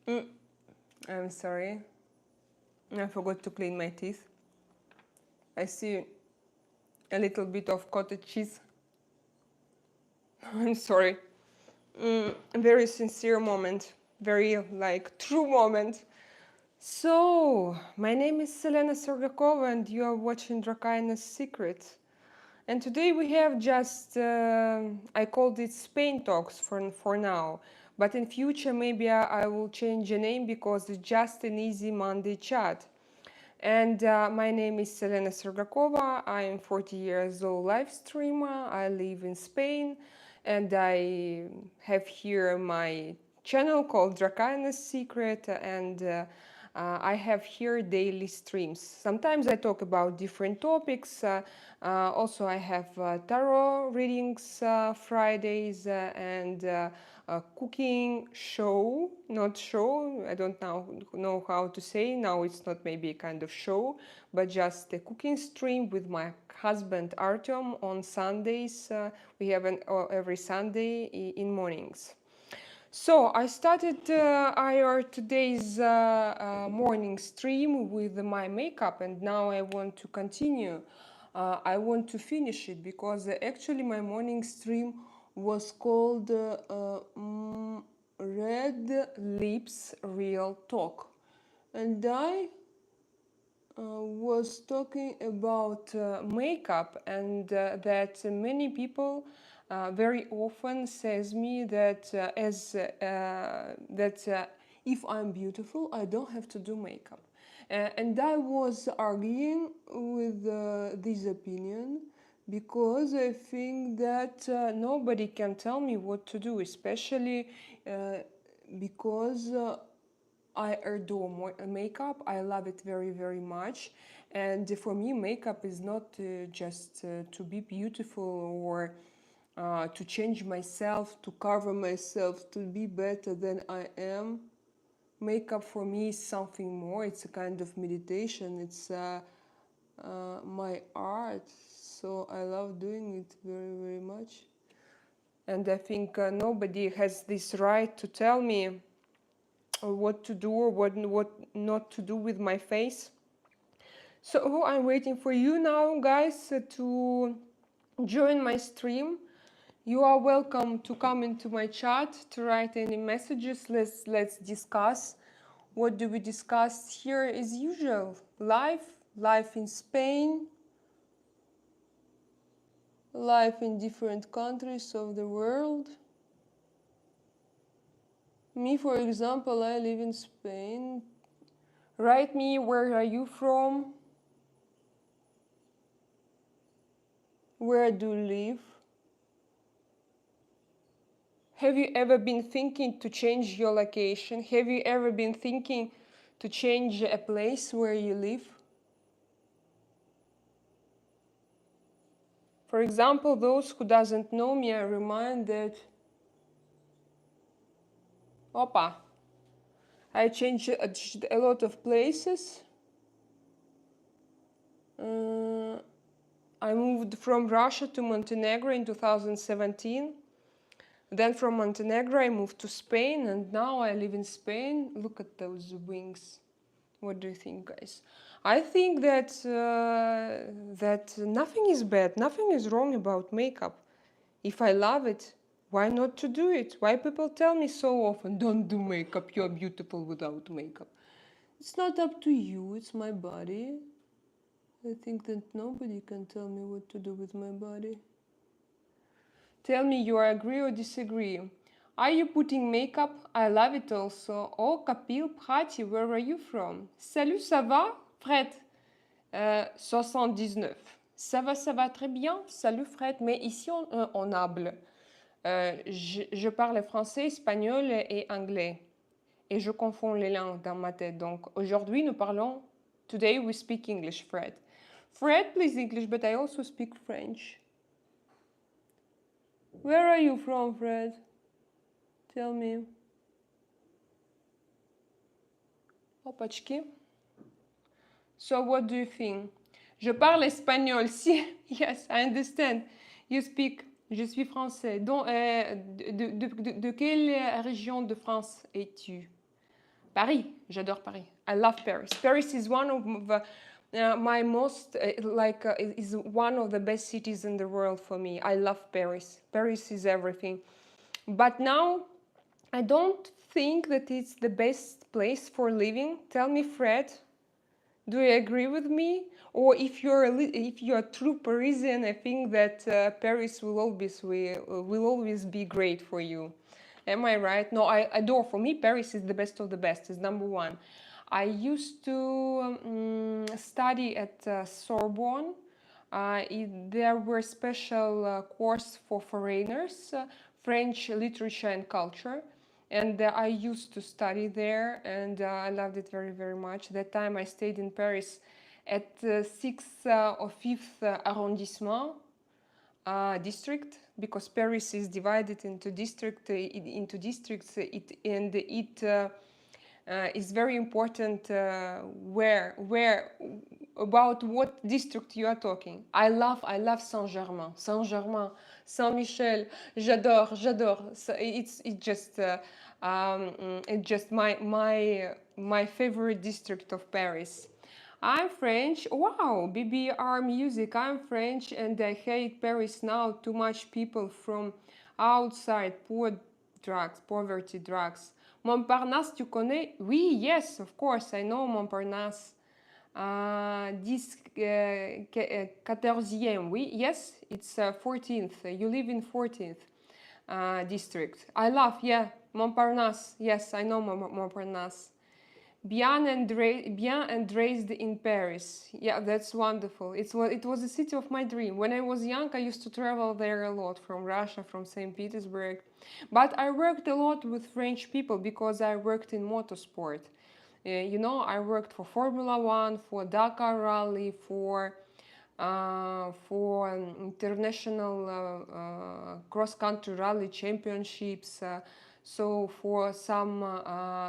Mm, I'm sorry. I forgot to clean my teeth. I see a little bit of cottage cheese. I'm sorry. Very sincere moment. Very true moment. So, my name is Selena Sergakova and you are watching Drakaina's Secret. And today we have just, I called it Spain Talks for now. But in future maybe I will change the name because it's just an easy Monday chat. And my name is Selena Sergakova. I am 40 years old live streamer. I live in Spain and I have here my channel called Drakaina's Secret, and I have here daily streams. Sometimes I talk about different topics. Also I have tarot readings Fridays and a cooking show, not show, I don't know how to say, now it's not maybe a kind of show, but just a cooking stream with my husband Artyom on Sundays. We have every Sunday in mornings. So I started our today's morning stream with my makeup, and now I want to continue. I want to finish it because actually my morning stream was called Red Lips Real Talk, and I was talking about makeup, and that many people very often says me that if I'm beautiful, I don't have to do makeup. And I was arguing with this opinion because I think that nobody can tell me what to do, especially because I adore makeup. I love it very, very much. And for me, makeup is not just to be beautiful or to change myself, to cover myself, to be better than I am. Makeup for me is something more. It's a kind of meditation. It's my art. So I love doing it very, very much. And I think nobody has this right to tell me what to do or what not to do with my face. So I'm waiting for you now, guys, to join my stream. You are welcome to come into my chat to write any messages. Let's discuss. What do we discuss here as usual? Life in Spain, life in different countries of the world. Me, for example, I live in Spain. Write me, where are you from? Where do you live? Have you ever been thinking to change your location? Have you ever been thinking to change a place where you live? For example, those who doesn't know me, I remind that I changed a lot of places. I moved from Russia to Montenegro in 2017. Then from Montenegro I moved to Spain, and now I live in Spain. Look at those wings. What do you think, guys? I think that that nothing is bad, nothing is wrong about makeup. If I love it, why not to do it? Why people tell me so often, don't do makeup, you're beautiful without makeup? It's not up to you, it's my body. I think that nobody can tell me what to do with my body. Tell me you agree or disagree. Are you putting makeup? I love it also. Oh, Kapil Prati, where are you from? Salut, ça va? Fred, 79. Ça va très bien. Salut Fred, mais ici on hable. Je parle français, espagnol et anglais. Et je confonds les langues dans ma tête. Donc aujourd'hui nous parlons, today we speak English, Fred. Fred, please English, but I also speak French. Where are you from, Fred? Tell me. Opachki. So what do you think? Je parle espagnol. Si, yes, I understand. You speak. Je suis français. Donc, de quelle région de France es-tu? Paris, j'adore Paris. I love Paris. Paris is one of my most, is one of the best cities in the world for me. I love Paris. Paris is everything. But now, I don't think that it's the best place for living. Tell me, Fred, do you agree with me? Or if you're a true Parisian, I think that Paris will always be great for you. Am I right? No, I adore. For me, Paris is the best of the best. It's number one. I used to study at Sorbonne. There were special course for foreigners, French literature and culture, and I used to study there, and I loved it very, very much. That time I stayed in Paris at 6th or 5th arrondissement district, because Paris is divided into districts. It's very important about what district you are talking. I love Saint-Germain, Saint-Michel. J'adore. So it's just my favorite district of Paris. I'm French. Wow, BBR music. I'm French and I hate Paris now. Too much people from outside. Poverty, drugs. Montparnasse, tu connais? Oui, yes, of course, I know Montparnasse. 14e, oui, yes, it's 14th. You live in 14th district. I love, yeah, Montparnasse. Yes, I know Montparnasse. Bien and raised in Paris. Yeah, that's wonderful. It was the city of my dream. When I was young, I used to travel there a lot, from Russia, from St. Petersburg. But I worked a lot with French people because I worked in motorsport. You know, I worked for Formula One, for Dakar Rally, for international cross-country rally championships. So for some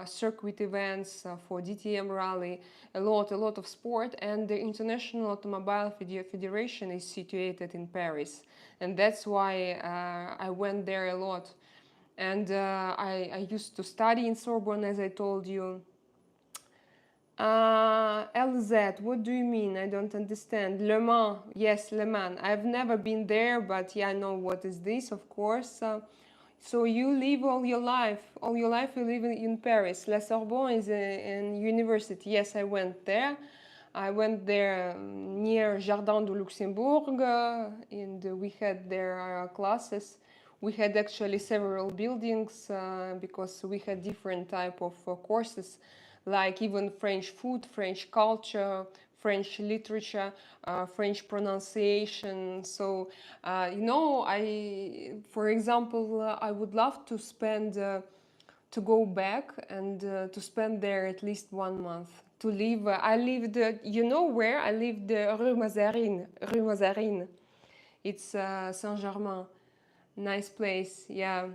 circuit events, for DTM rally, a lot of sport, and the International Automobile Federation is situated in Paris, and that's why I went there a lot. And I used to study in Sorbonne, as I told you. LZ, what do you mean? I don't understand. Le Mans, yes, Le Mans. I've never been there, but yeah, I know what is this, of course. So you live all your life you live in Paris. La Sorbonne is a university. Yes, I went there. I went there near Jardin du Luxembourg, and we had their classes. We had actually several buildings because we had different type of courses, like even French food, French culture, French literature, French pronunciation. So, you know, for example, I would love to to go back and to spend there at least 1 month. To live, I lived, you know where? I lived Rue Mazarine. It's Saint-Germain. Nice place, yeah.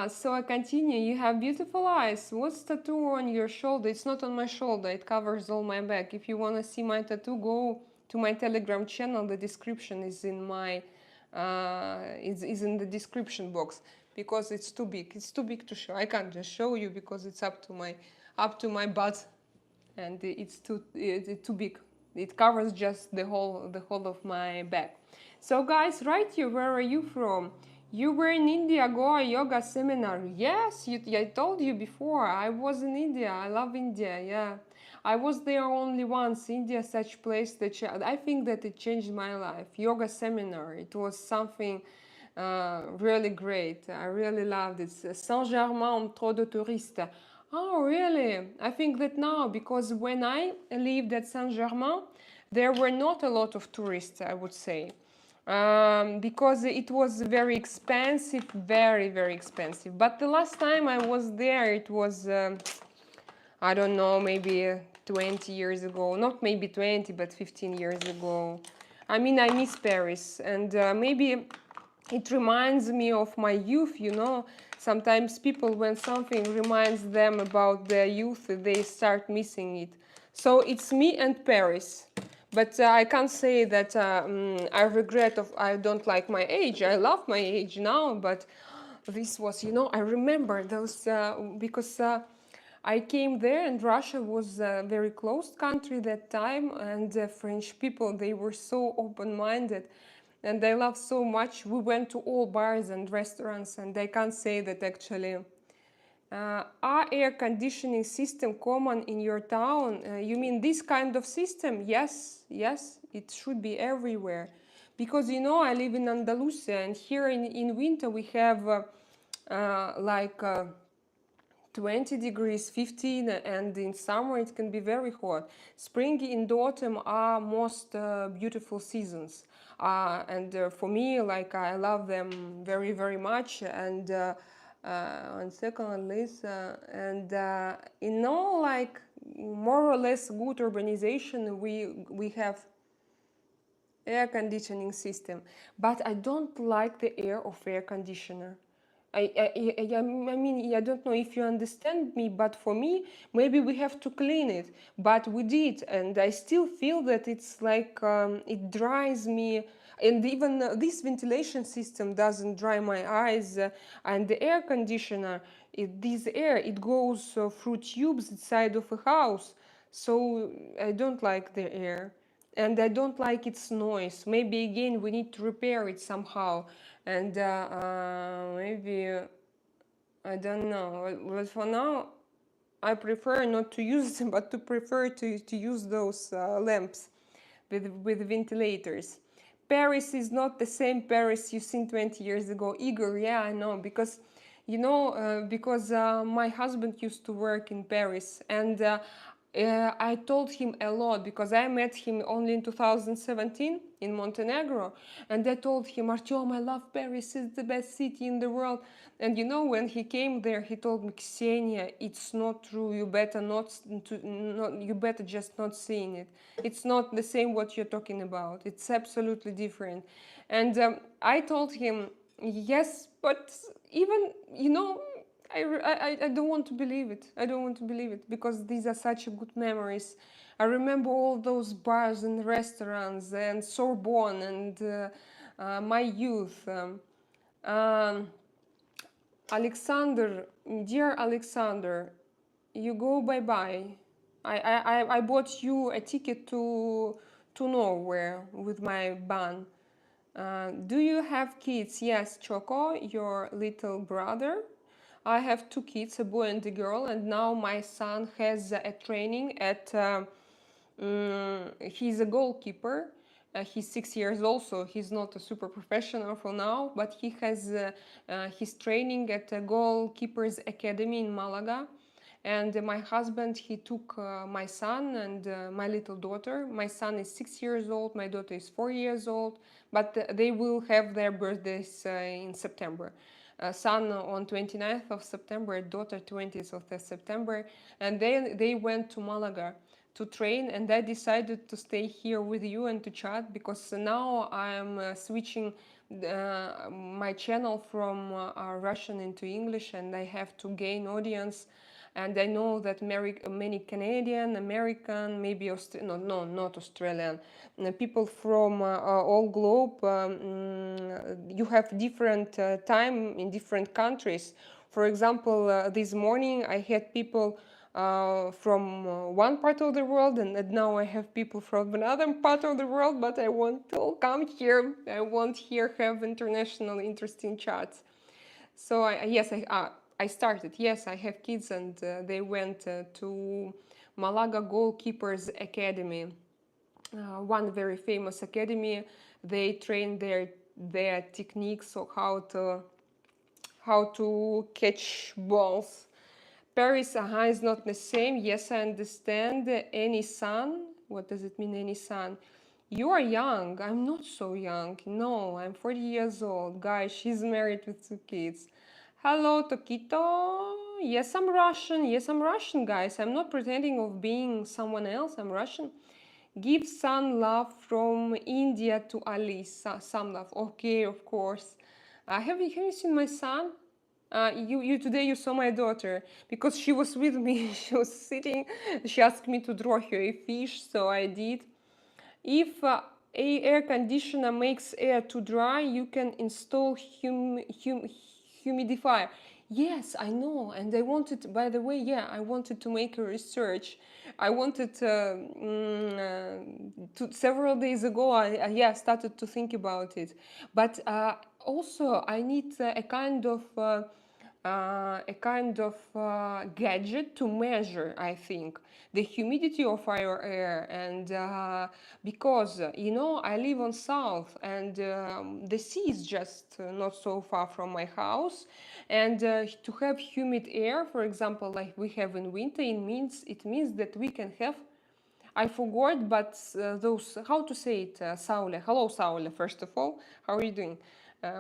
So I continue. You have beautiful eyes. What's tattoo on your shoulder? It's not on my shoulder. It covers all my back. If you want to see my tattoo, go to my Telegram channel. The description is in my is in the description box, because it's too big. It's too big to show. I can't just show you because it's up to my butt, and it's too big. It covers just the whole of my back. So guys, right here, where are you from? You were in India, Goa yoga seminar. Yes, I told you before. I was in India. I love India. Yeah, I was there only once. India, such place that I think that it changed my life. Yoga seminar. It was something really great. I really loved it. Saint-Germain, trop de touristes. Oh, really? I think that now, because when I lived at Saint-Germain, there were not a lot of tourists, I would say. Because it was very expensive, very, very expensive. But the last time I was there, it was, I don't know, maybe 20 years ago. Not maybe 20, but 15 years ago. I mean, I miss Paris, and maybe it reminds me of my youth, you know. Sometimes people, when something reminds them about their youth, they start missing it. So it's me and Paris. But I can't say that I regret I don't like my age. I love my age now, but this was, you know, I remember those because I came there, and Russia was a very closed country that time, and the French people, they were so open-minded, and I love so much. We went to all bars and restaurants, and I can't say that actually. Are air conditioning system common in your town? You mean this kind of system? Yes, yes, it should be everywhere. Because you know, I live in Andalusia, and here in winter we have like 20 degrees, 15, and in summer it can be very hot. Spring and autumn are most beautiful seasons. And for me, like, I love them very, very much. And on second list, in all, like, more or less good urbanization, we have air conditioning system, but I don't like the air of air conditioner. I mean, I don't know if you understand me, but for me, maybe we have to clean it. But we did, and I still feel that it's like it dries me. And even this ventilation system doesn't dry my eyes. And the air conditioner, this air, it goes through tubes inside of a house. So I don't like the air. And I don't like its noise. Maybe again we need to repair it somehow, and maybe I don't know. But for now, I prefer not to use them, but to prefer to use those lamps with ventilators. Paris is not the same Paris you seen 20 years ago. Igor, yeah, I know, because you know, because my husband used to work in Paris, and I told him a lot, because I met him only in 2017 in Montenegro, and I told him, Artyom, I love Paris, it's the best city in the world. And you know, when he came there, he told me, Ksenia, it's not true, you better you better just not seeing it. It's not the same what you're talking about, it's absolutely different. And I told him, yes, but even, you know, I don't want to believe it. I don't want to believe it, because these are such good memories. I remember all those bars and restaurants and Sorbonne and my youth. Alexander, dear Alexander, you go bye-bye. I bought you a ticket to nowhere with my ban. Do you have kids? Yes, Choco, your little brother. I have two kids, a boy and a girl, and now my son has a training at, he's a goalkeeper. He's 6 years old, so he's not a super professional for now, but he has his training at a goalkeepers academy in Malaga. And my husband, he took my son and my little daughter. My son is 6 years old, my daughter is 4 years old, but they will have their birthdays in September. Son on 29th of September, daughter 20th of September, and they went to Malaga to train, and I decided to stay here with you and to chat, because now I'm switching my channel from Russian into English, and I have to gain audience. And I know that many Canadian, American, maybe no, not Australian, people from all globe, you have different time in different countries. For example, this morning I had people from one part of the world, and now I have people from another part of the world, but I want to come here. I want here have international interesting chats. So I started. Yes, I have kids, and they went to Malaga Goalkeepers Academy, one very famous academy. They train their techniques of how to catch balls. Paris is not the same. Yes, I understand. Any son? What does it mean, any son? You are young. I'm not so young. No, I'm 40 years old. Guys, she's married with two kids. Hello, Tokito. Yes, I'm Russian. Yes, I'm Russian, guys. I'm not pretending of being someone else. I'm Russian. Give some love from India to Alice. Some love. Okay, of course. Have you seen my son? Today you saw my daughter, because she was with me. She was sitting. She asked me to draw her a fish, so I did. If a air conditioner makes air too dry, you can install humidifier. Yes, I know, and I wanted. By the way, yeah, I wanted to make a research. I wanted several days ago. Yeah started to think about it, but also I need a kind of gadget to measure, I think, the humidity of our air. And because, you know, I live on south, and the sea is just not so far from my house. And to have humid air, for example, like we have in winter, it means that we can have, I forgot, but those, how to say it, Saule. Hello, Saule, first of all. How are you doing,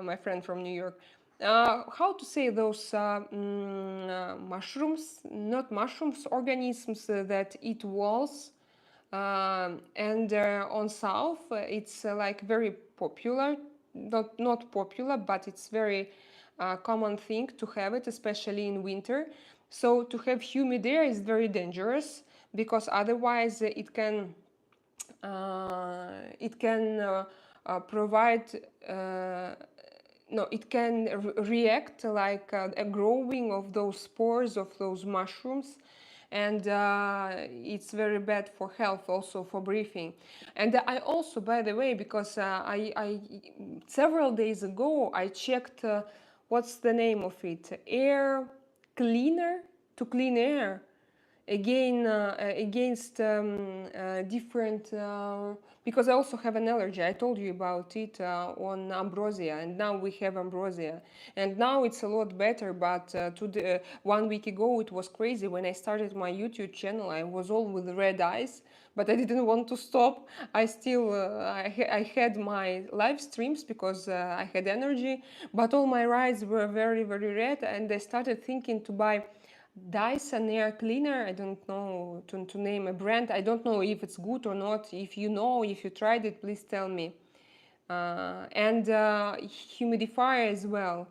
my friend from New York? How to say those mushrooms, not mushrooms, organisms that eat walls. And on South, it's like very popular, not popular, but it's very common thing to have it, especially in winter. So to have humid air is very dangerous, because otherwise it can provide no, it can react like a growing of those spores of those mushrooms, and it's very bad for health, also for breathing. And I also, by the way, because I several days ago I checked what's the name of it, air cleaner, to clean air again against different because I also have an allergy. I told you about it on ambrosia, and now we have ambrosia, and now it's a lot better. But 1 week ago it was crazy. When I started my YouTube channel, I was all with red eyes, but I didn't want to stop. I still I had my live streams because I had energy, but all my eyes were very red, and I started thinking to buy Dyson air cleaner. I don't know to name a brand. I don't know if it's good or not. If you know, if you tried it, please tell me. And humidifier as well.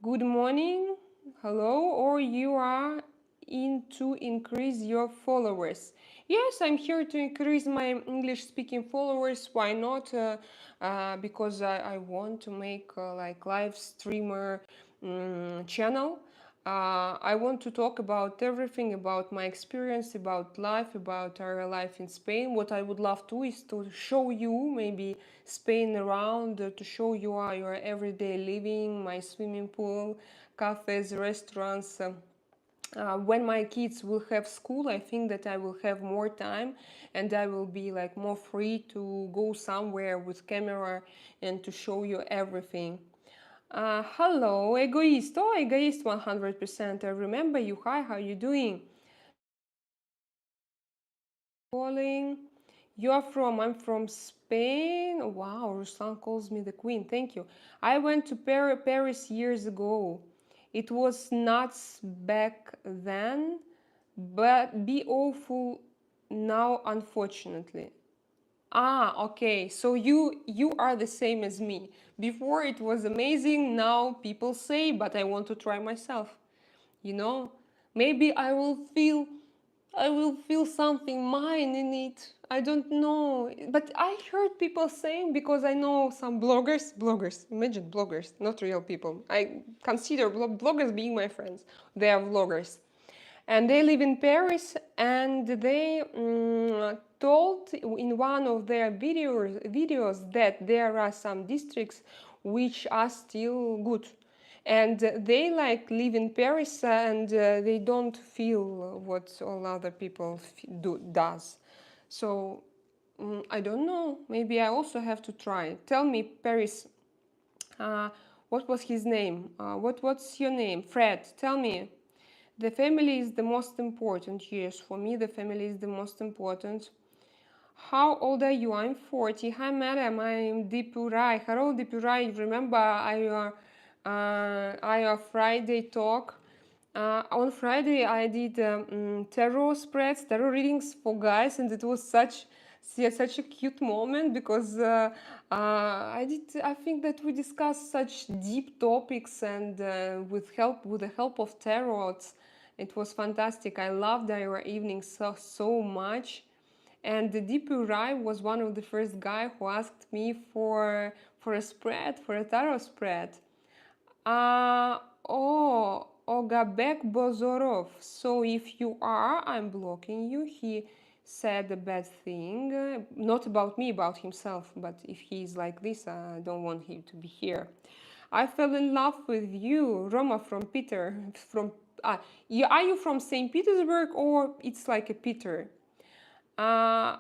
Good morning, hello, or you are in to increase your followers. Yes, I'm here to increase my English speaking followers. Why not? Because I want to make like live streamer channel. I want to talk about everything, about my experience, about life, about our life in Spain. What I would love to is to show you maybe Spain around, to show you our everyday living, my swimming pool, cafes, restaurants. When my kids will have school, I think that I will have more time, and I will be like more free to go somewhere with camera and to show you everything. Hello, egoist. Oh, egoist 100%. I remember you. Hi, how you doing? Calling. You are from? I'm from Spain. Wow, Ruslan calls me the queen. Thank you. I went to Paris years ago. It was nuts back then, but be awful now, unfortunately. Ah, okay. So you are the same as me. Before it was amazing, now people say, but I want to try myself. You know? Maybe I will feel something mine in it. I don't know. But I heard people saying, because I know some bloggers, imagine bloggers, not real people. I consider bloggers being my friends. They are vloggers, and they live in Paris, and they told in one of their videos that there are some districts which are still good, and they like live in Paris, and they don't feel what all other people does. So I don't know, maybe I also have to try. Tell me, Paris, what was his name? What's your name? Fred, tell me. The family is the most important. Yes, for me, the family is the most important. How old are you? I'm 40. Hi, madam. I'm Dipurai. Hello, Dipurai. Remember our Friday talk? On Friday, I did tarot spreads, tarot readings for guys, and it was such a cute moment, because I think that we discussed such deep topics, and with the help of tarots, it was fantastic. I loved our evenings so much. And the Deepu Rai was one of the first guy who asked me for for a spread, for a tarot spread. Oh, Ogabek Bozorov. So if you are, I'm blocking you. He said a bad thing, not about me, about himself. But if he's like this, I don't want him to be here. I fell in love with you, Roma from Peter. From are you from St. Petersburg or it's like a Peter? Uh,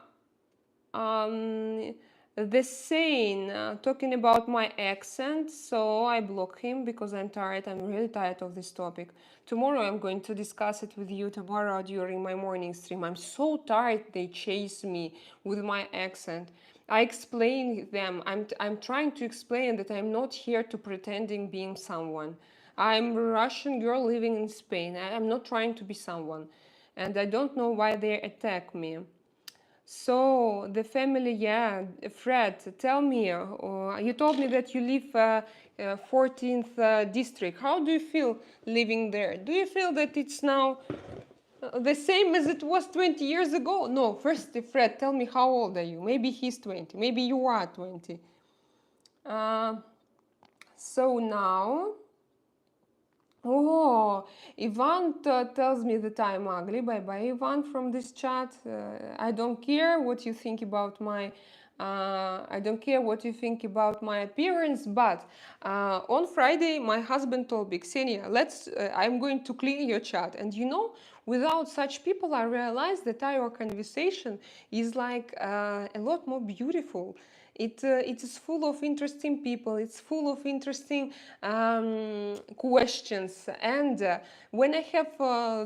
um, the saying, talking about my accent, so I block him because I'm tired. I'm really tired of this topic. Tomorrow I'm going to discuss it with you tomorrow during my morning stream. I'm so tired they chase me with my accent. I explain them. I'm trying to explain that I'm not here to pretending being someone. I'm a Russian girl living in Spain. I'm not trying to be someone. And I don't know why they attack me. So the family, yeah, Fred, tell me, you told me that you live 14th district. How do you feel living there? Do you feel that it's now the same as it was 20 years ago? No, first, Fred, tell me how old are you? Maybe he's 20, maybe you are 20. So now, oh, Ivan tells me that I'm ugly. Bye bye, Ivan, from this chat. I don't care what you think about my. I don't care what you think about my appearance, but on Friday, my husband told me, Ksenia, I'm going to clean your chat. And you know, without such people, I realized that our conversation is like a lot more beautiful. It is full of interesting people. It's full of interesting questions. And when I have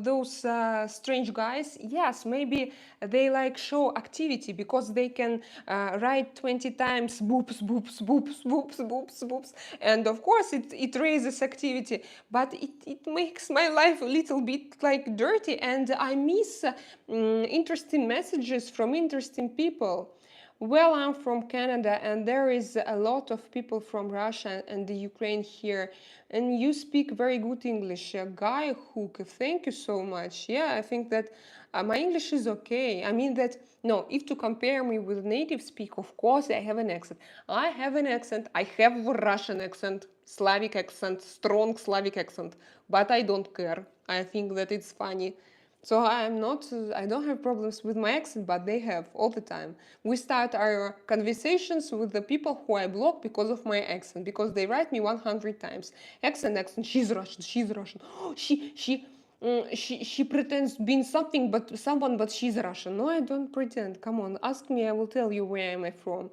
those strange guys, yes, maybe they like show activity because they can write 20 times boops, boops, boops, boops, boops, boops. And of course, it raises activity, but it makes my life a little bit like dirty, and I miss interesting messages from interesting people. Well, I'm from Canada, and there is a lot of people from Russia and the Ukraine here, and you speak very good English. Guy Hook, thank you so much. Yeah, I think that my English is okay. I mean that, no, if to compare me with native speak, of course I have an accent. I have an accent. I have a Russian accent, Slavic accent, strong Slavic accent, but I don't care. I think that it's funny. So I don't have problems with my accent, but they have all the time. We start our conversations with the people who I block because of my accent, because they write me 100 times. Accent, she's Russian, she's Russian. She pretends being something but someone, but she's Russian. No, I don't pretend. Come on, ask me, I will tell you where am I from.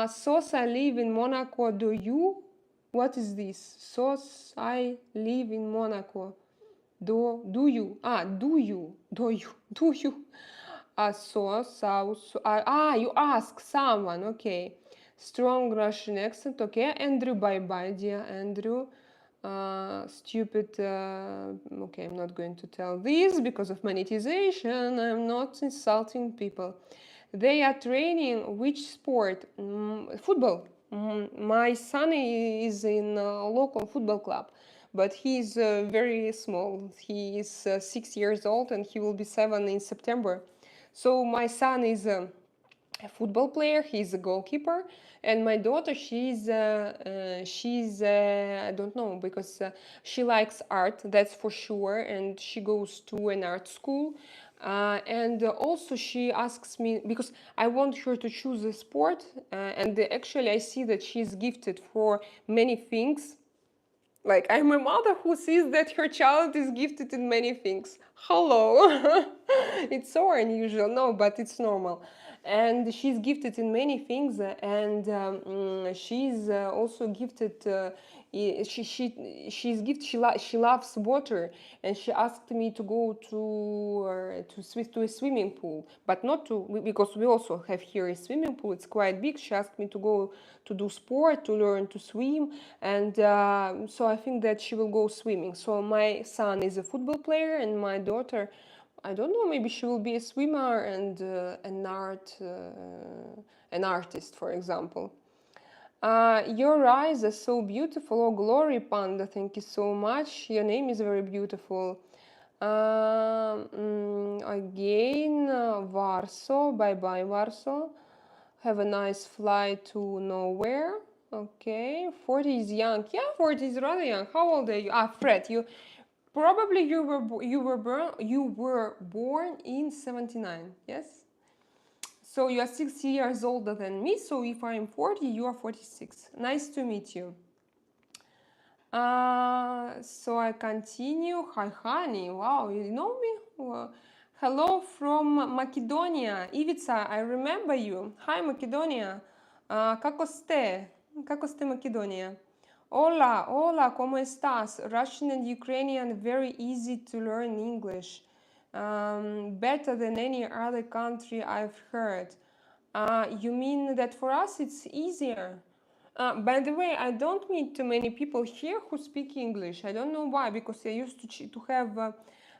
Sos, I live in Monaco. Do you? What is this? Sos, I live in Monaco. Do you? Do you? Do you? Do you? You ask someone, okay. Strong Russian accent, okay. Andrew, bye bye, dear Andrew. Stupid, okay, I'm not going to tell this because of monetization. I'm not insulting people. They are training which sport? Football. My son is in a local football club, but he's very small. He is 6 years old and he will be 7 in September. So my son is a football player. He's a goalkeeper, and my daughter, she's I don't know, because she likes art, that's for sure, and she goes to an art school. And also she asks me, because I want her to choose a sport, and actually I see that she's gifted for many things. Like, I'm a mother who sees that her child is gifted in many things. Hello. It's so unusual. No, but it's normal. And she's gifted in many things, and she's also gifted. She's gifted. She loves water, and she asked me to go to a swimming pool, but not to, because we also have here a swimming pool. It's quite big. She asked me to go to do sport, to learn to swim, and so I think that she will go swimming. So my son is a football player, and my daughter, I don't know, maybe she will be a swimmer and an artist, for example. Your eyes are so beautiful. Oh, Glory Panda, thank you so much. Your name is very beautiful. Again, Warsaw. Bye bye, Warsaw. Have a nice flight to nowhere. Okay, 40 is young. Yeah, 40 is rather young. How old are you? Ah, Fred, you probably you were born in 79. Yes. So you are 6 years older than me. So if I'm 40, you are 46. Nice to meet you. So I continue. Hi, honey. Wow, you know me? Well, hello from Macedonia. Ivica, I remember you. Hi, Macedonia. Kako ste? Kako ste, Macedonia? Hola, hola, ¿cómo estás? Russian and Ukrainian, very easy to learn English. Better than any other country I've heard. You mean that for us it's easier? By the way, I don't meet too many people here who speak English. I don't know why, because I used to have,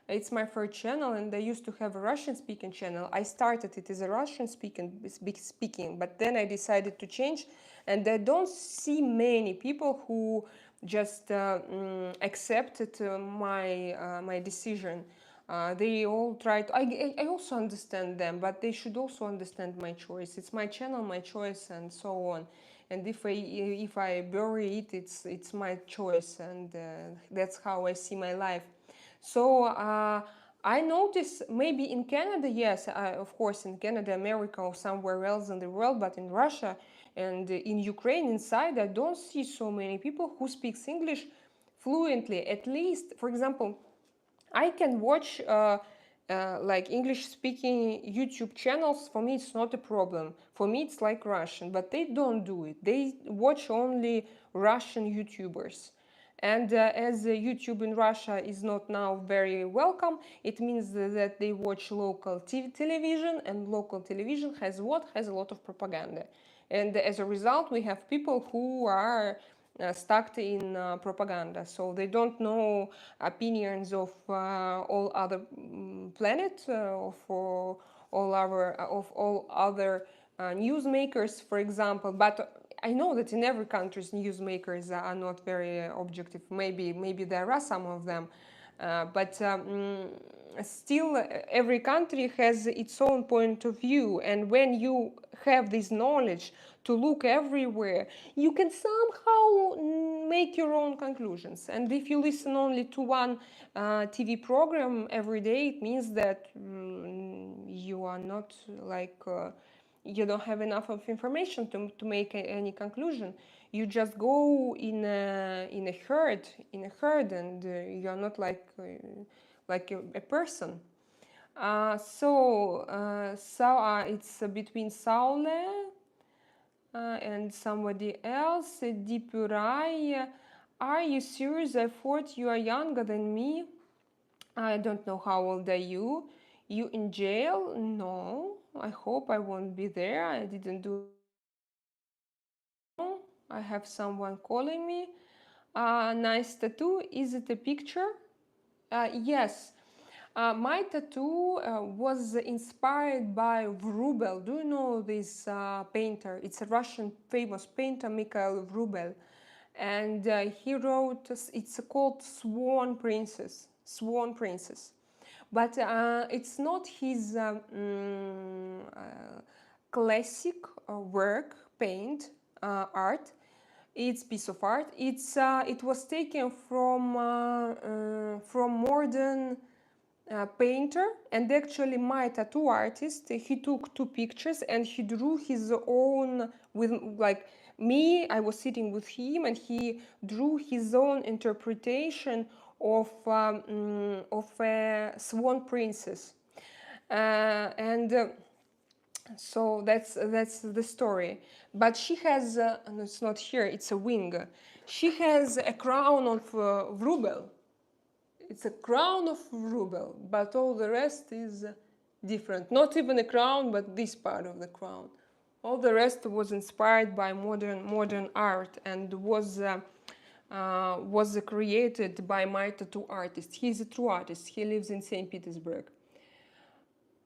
it's my first channel, and I used to have a Russian speaking channel. I started it as a Russian speaking, but then I decided to change, and I don't see many people who just accepted my decision. They all try to. I also understand them, but they should also understand my choice. It's my channel, my choice, and so on. And if I bury it, it's my choice, and that's how I see my life. So I notice maybe in Canada, yes, of course, in Canada, America, or somewhere else in the world, but in Russia and in Ukraine, inside, I don't see so many people who speaks English fluently. At least, for example, I can watch like English speaking YouTube channels. For me, it's not a problem. For me, it's like Russian, but they don't do it. They watch only Russian YouTubers. And as YouTube in Russia is not now very welcome, it means that they watch local television, and local television has what? Has a lot of propaganda. And as a result, we have people who are stuck in propaganda, so they don't know opinions of all other planet, of all other newsmakers, for example. But I know that in every country's newsmakers are not very objective. Maybe there are some of them, but still every country has its own point of view. And when you have this knowledge to look everywhere, you can somehow make your own conclusions. And if you listen only to one TV program every day, it means that you are not like you don't have enough of information to make any conclusion. You just go in a herd, and you're not like a person. It's between Saule and somebody else. Dipurai, are you serious? I thought you are younger than me. I don't know how old are you. You in jail? No, I hope I won't be there. I didn't do. I have someone calling me. Nice tattoo. Is it a picture? Yes. My tattoo was inspired by Vrubel. Do you know this painter? It's a Russian famous painter, Mikhail Vrubel. And he wrote, it's called Swan Princess. Swan Princess. But it's not his classic work, paint, art. It's piece of art. It was taken from modern painter, and actually my tattoo artist, he took two pictures and he drew his own with like me. I was sitting with him and he drew his own interpretation of a swan princess, and so that's the story. But she has no, it's not here, it's a wing. She has a crown of Vrubel. It's a crown of ruble, but all the rest is different. Not even a crown, but this part of the crown. All the rest was inspired by modern art and was created by my tattoo artist. He's a true artist. He lives in St. Petersburg.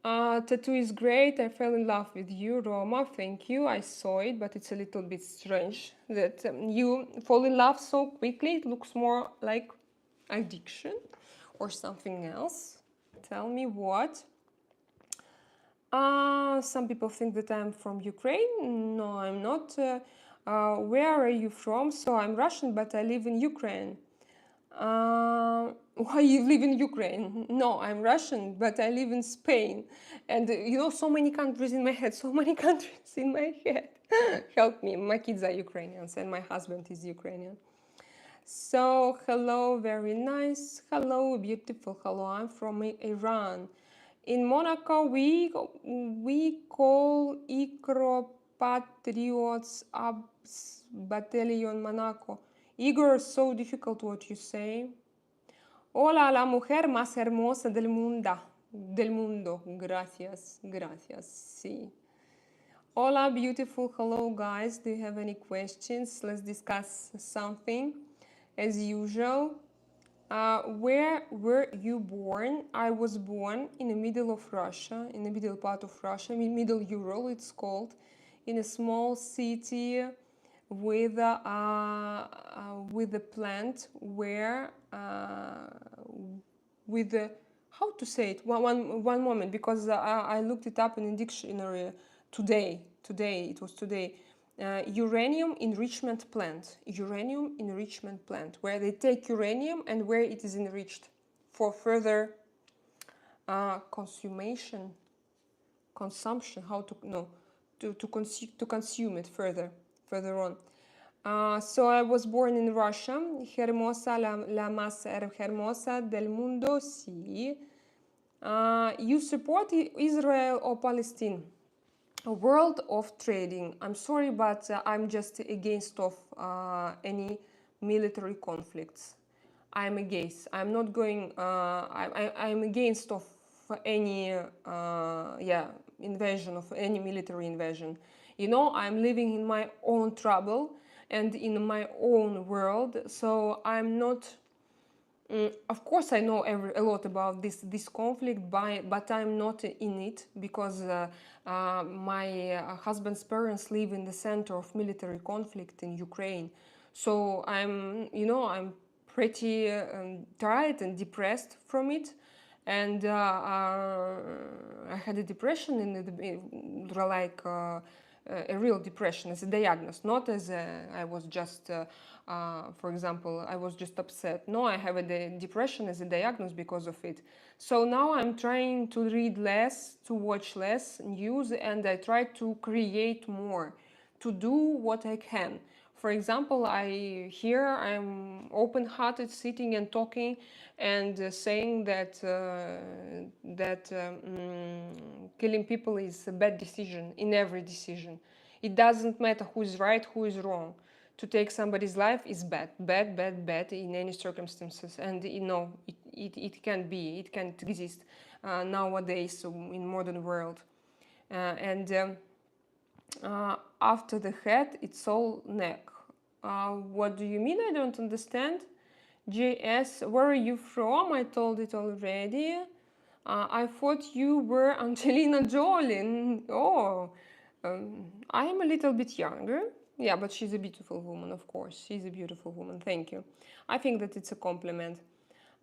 Tattoo is great. I fell in love with you, Roma. Thank you. I saw it, but it's a little bit strange that you fall in love so quickly. It looks more like addiction or something else. Tell me what. Some people think that I'm from Ukraine. No, I'm not. Where are you from? So I'm Russian, but I live in Ukraine. Why you live in Ukraine? No, I'm Russian, but I live in Spain. And you know, so many countries in my head, so many countries in my head. Help me, my kids are Ukrainians and my husband is Ukrainian. So, hello, very nice. Hello, beautiful. Hello, I'm from Iran. In Monaco, we call Icro Patriots Abs Battalion Monaco. Igor, so difficult what you say. Hola, la mujer más hermosa del mundo. Del mundo. Gracias, gracias. Sí. Hola, beautiful. Hello, guys. Do you have any questions? Let's discuss something. As usual, where were you born? I was born in the middle of Russia, in the middle part of Russia, middle Ural, it's called, in a small city with a plant where with the how to say it one moment because I looked it up in a dictionary today it was today. Uranium enrichment plant, where they take uranium and where it is enriched for further consumption, how to no to consume it further on. So I was born in Russia. Hermosa, la más hermosa del mundo, sí. You support Israel or Palestine? A world of trading. I'm sorry, but I'm just against of any military conflicts. I'm against. I'm not going. I'm against of any invasion of any military invasion. You know, I'm living in my own trouble and in my own world, so I'm not. Of course, I know a lot about this conflict, but I'm not in it because my husband's parents live in the center of military conflict in Ukraine. So I'm pretty tired and depressed from it, and I had a depression a real depression as a diagnosis, not as I was just, for example, I was just upset. No, I have a depression as a diagnosis because of it. So now I'm trying to read less, to watch less news, and I try to create more, to do what I can. For example, I'm open-hearted, sitting and talking and saying that killing people is a bad decision in every decision. It doesn't matter who is right, who is wrong. To take somebody's life is bad in any circumstances, and it can't be, it can't exist nowadays in modern world. After the head, it's all neck. What do you mean? I don't understand. JS, where are you from? I told it already. I thought you were Angelina Jolie. Oh, I am a little bit younger. Yeah, but she's a beautiful woman, of course. She's a beautiful woman. Thank you. I think that it's a compliment.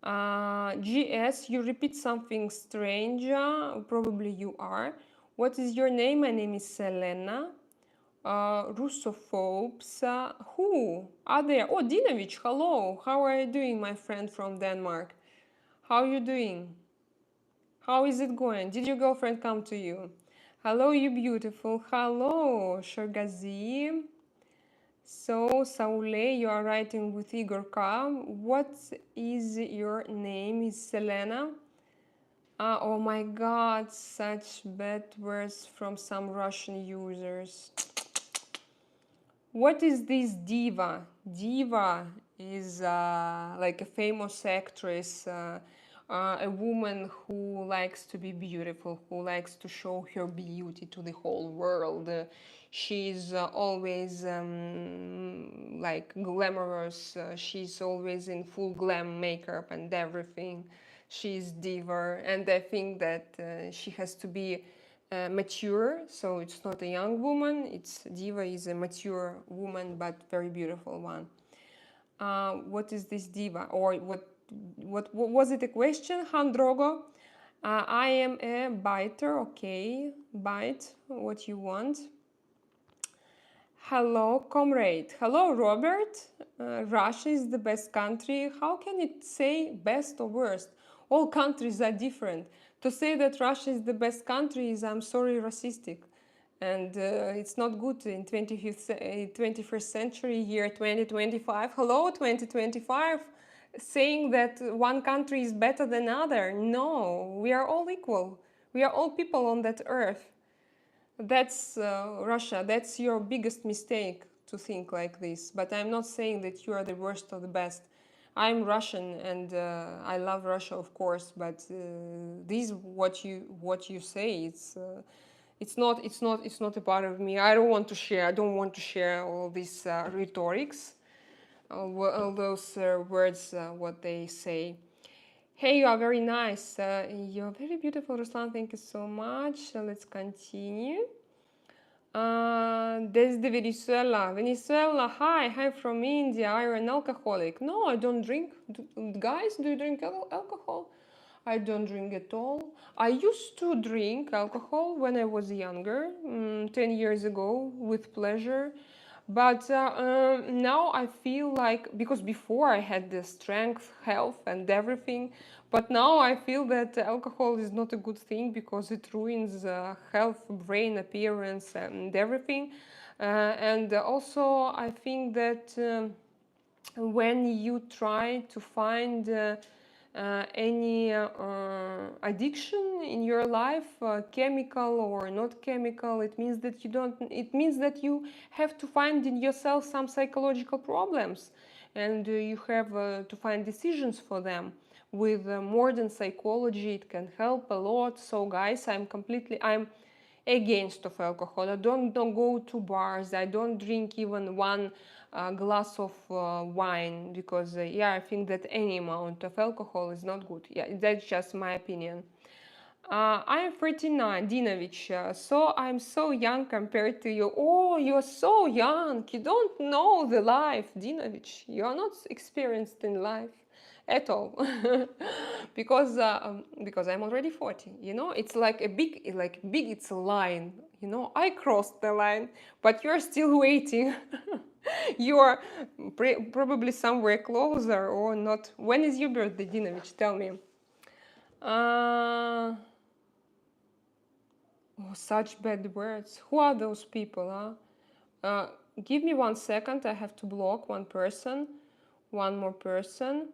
GS, you repeat something strange. Probably you are. What is your name? My name is Selena. Russophobes. Who are there? Oh, Dinovich, hello. How are you doing, my friend from Denmark? How are you doing? How is it going? Did your girlfriend come to you? Hello, you beautiful. Hello, Shergazi. So, Saule, you are writing with Igor K. What is your name? Is Selena? Oh my God, such bad words from some Russian users. What is this Diva? Diva is like a famous actress, a woman who likes to be beautiful, who likes to show her beauty to the whole world. She's always like glamorous. She's always in full glam makeup and everything. She's Diva, and I think that she has to be mature, so it's not a young woman. Diva is a mature woman, but very beautiful one. What is this Diva? Or what was it a question, Handrogo? I am a biter. Okay, bite what you want. Hello, comrade. Hello, Robert. Russia is the best country. How can it say best or worst? All countries are different. To say that Russia is the best country is, I'm sorry, racistic. And it's not good in 21st century, year 2025. Hello, 2025, saying that one country is better than other. No, we are all equal. We are all people on that earth. That's Russia. That's your biggest mistake to think like this. But I'm not saying that you are the worst or the best. I'm Russian and I love Russia, of course. But this what you say. It's not a part of me. I don't want to share. I don't want to share all these rhetorics, all those words, what they say. Hey, you are very nice. You're very beautiful, Ruslan. Thank you so much. Let's continue. Desde Venezuela. Venezuela, hi, I'm from India. Are you an alcoholic? No, I don't drink. Guys, do you drink alcohol? I don't drink at all. I used to drink alcohol when I was younger, 10 years ago, with pleasure. But now I feel like, because before I had the strength, health, and everything, but now I feel that alcohol is not a good thing because it ruins health, brain appearance, and everything. And also, I think that when you try to find any addiction in your life, chemical or not chemical, it means that you don't. It means that you have to find in yourself some psychological problems, and you have to find decisions for them. With modern psychology, it can help a lot. So, guys, I'm against of alcohol. I don't go to bars. I don't drink even one glass of wine because yeah, I think that any amount of alcohol is not good. Yeah, that's just my opinion. I'm 39, Dinovich, so I'm so young compared to you. Oh, you're so young. You don't know the life, Dinovich. You are not experienced in life at all. Because I'm already 40. It's like a big, it's a line. I crossed the line, but you're still waiting. You are probably somewhere closer or not. When is your birthday, Dinovich? Tell me. Oh, such bad words. Who are those people, huh? Give me 1 second. I have to block one person. One more person.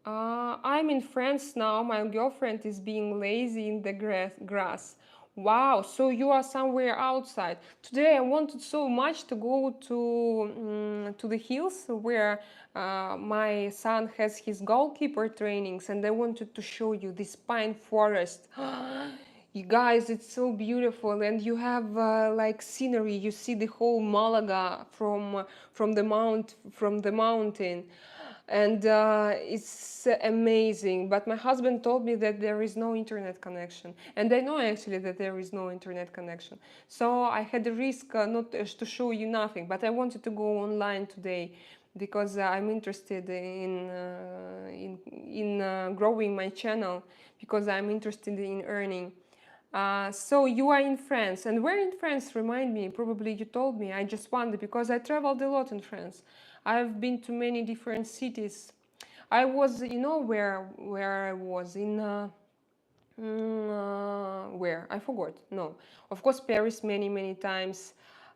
I'm in France now. My girlfriend is being lazy in the grass. Wow, so you are somewhere outside. Today I wanted so much to go to the hills where my son has his goalkeeper trainings, and I wanted to show you this pine forest. You guys, it's so beautiful, and you have like scenery. You see the whole Malaga from the mountain, and it's amazing. But my husband told me that there is no internet connection, and I know actually that there is no internet connection. So I had the risk not to show you nothing, but I wanted to go online today because I'm interested in growing my channel, because I'm interested in earning. So you are in France, and where in France? Remind me. Probably you told me. I just wonder because I traveled a lot in France. I've been to many different cities. I was, where I was in. Where I forgot. No, of course Paris many times.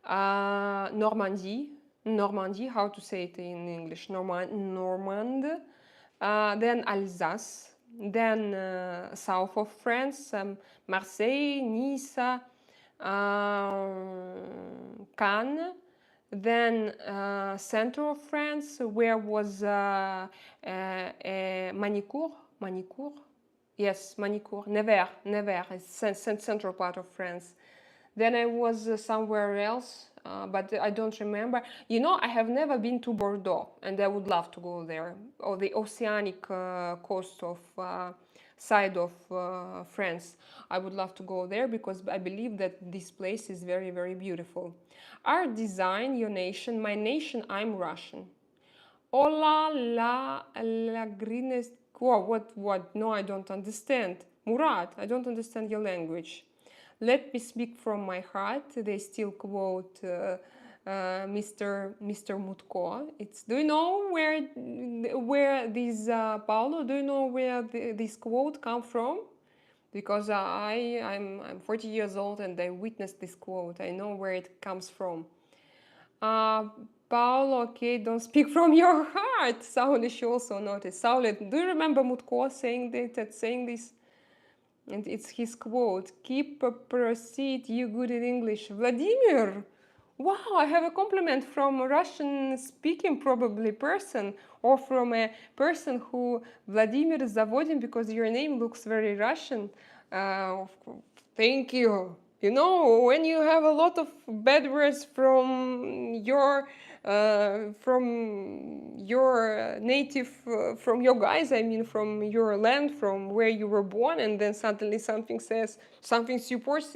Normandy. How to say it in English? Normand. Then Alsace. Then south of France, Marseille, Nice, Cannes. Then center of France, where was Manicourt. Yes, Manicourt. Nevers. It's central part of France. Then I was somewhere else, but I don't remember. I have never been to Bordeaux, and I would love to go there, or the oceanic coast of side of France. I would love to go there because I believe that this place is very, very beautiful. Art design, your nation. My nation, I'm Russian. Hola, la greenest. What? No, I don't understand. Murat, I don't understand your language. Let me speak from my heart. They still quote Mr. Mutko. Do you know where this Paulo? Do you know where this quote come from? Because I'm 40 years old and I witnessed this quote. I know where it comes from. Paulo, okay, don't speak from your heart. Saule, she also noticed. Saule, do you remember Mutko saying this? And it's his quote. Keep proceed, you good in English. Vladimir, wow, I have a compliment from a Russian-speaking probably person, or from a person who Vladimir Zavodin, because your name looks very Russian. Thank you. You know, when you have a lot of bad words from your native, from your guys, I mean, from your land, from where you were born, and then suddenly someone supports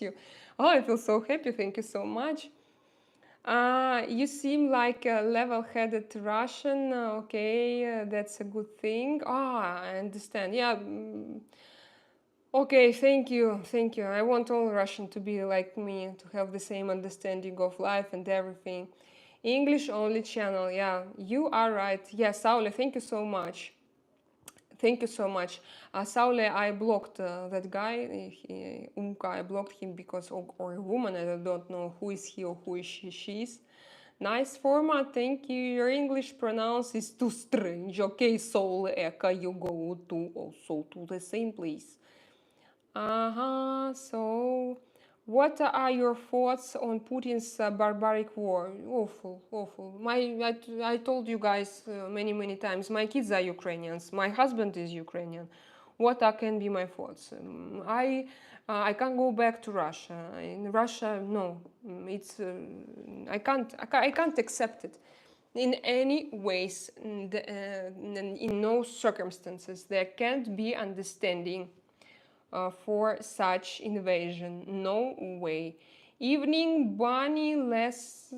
you. Oh, I feel so happy. Thank you so much. You seem like a level-headed Russian. Okay, that's a good thing. I understand. Yeah. Okay, thank you. I want all Russian to be like me, to have the same understanding of life and everything. English only channel, yeah, you are right. Yeah, Saule, thank you so much. Saule, I blocked that guy, I blocked him because, or a woman, I don't know who is he or who is she is. Nice format, thank you. Your English pronounce is too strange. Okay, Saule, Eka, you go to also to the same place. So what are your thoughts on Putin's barbaric war? Awful. I told you guys many times, my kids are Ukrainians, my husband is Ukrainian. What can be my thoughts? I can't go back to Russia. In Russia, no, it's I can't accept it in any ways. In no circumstances there can't be understanding for such invasion. No way. Evening Bunny Lass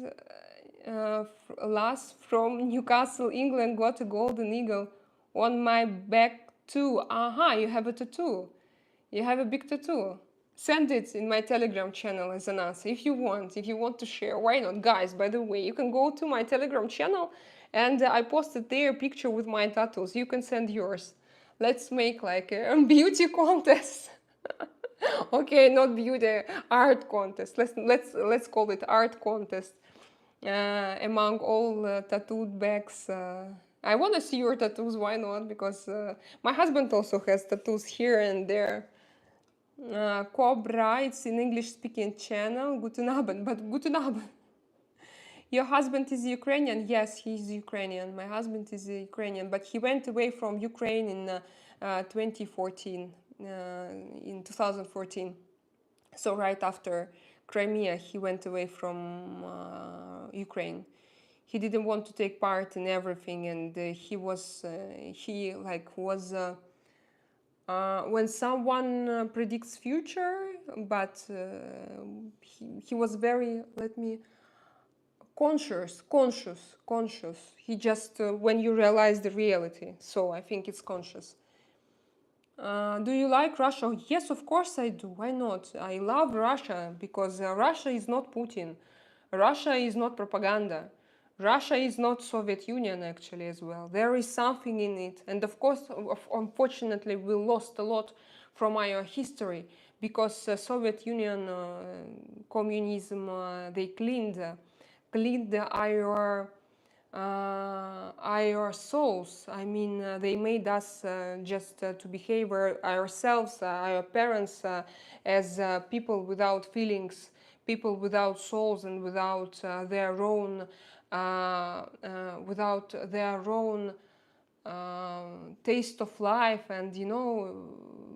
from Newcastle, England got a golden eagle on my back too. You have a tattoo. You have a big tattoo. Send it in my Telegram channel as an answer if you want to share. Why not? Guys, by the way, you can go to my Telegram channel and I posted there a picture with my tattoos. You can send yours. Let's make like a beauty contest. Okay, not beauty, art contest. Let's call it art contest. Among all tattooed backs. I want to see your tattoos. Why not? Because my husband also has tattoos here and there. Cobra, it's in English-speaking channel. Guten Abend, but Guten Abend. Your husband is Ukrainian? Yes, he's Ukrainian. My husband is Ukrainian, but he went away from Ukraine in 2014, in 2014. So right after Crimea, he went away from Ukraine. He didn't want to take part in everything, and when someone predicts future, but he was very, conscious. He just, when you realize the reality. So I think it's conscious. Do you like Russia? Yes, of course I do. Why not? I love Russia because Russia is not Putin. Russia is not propaganda. Russia is not Soviet Union actually as well. There is something in it. And of course, unfortunately, we lost a lot from our history because Soviet Union, communism, they cleaned our souls. I mean, they made us just to behave ourselves, our parents, as people without feelings, people without souls, and without their own taste of life, and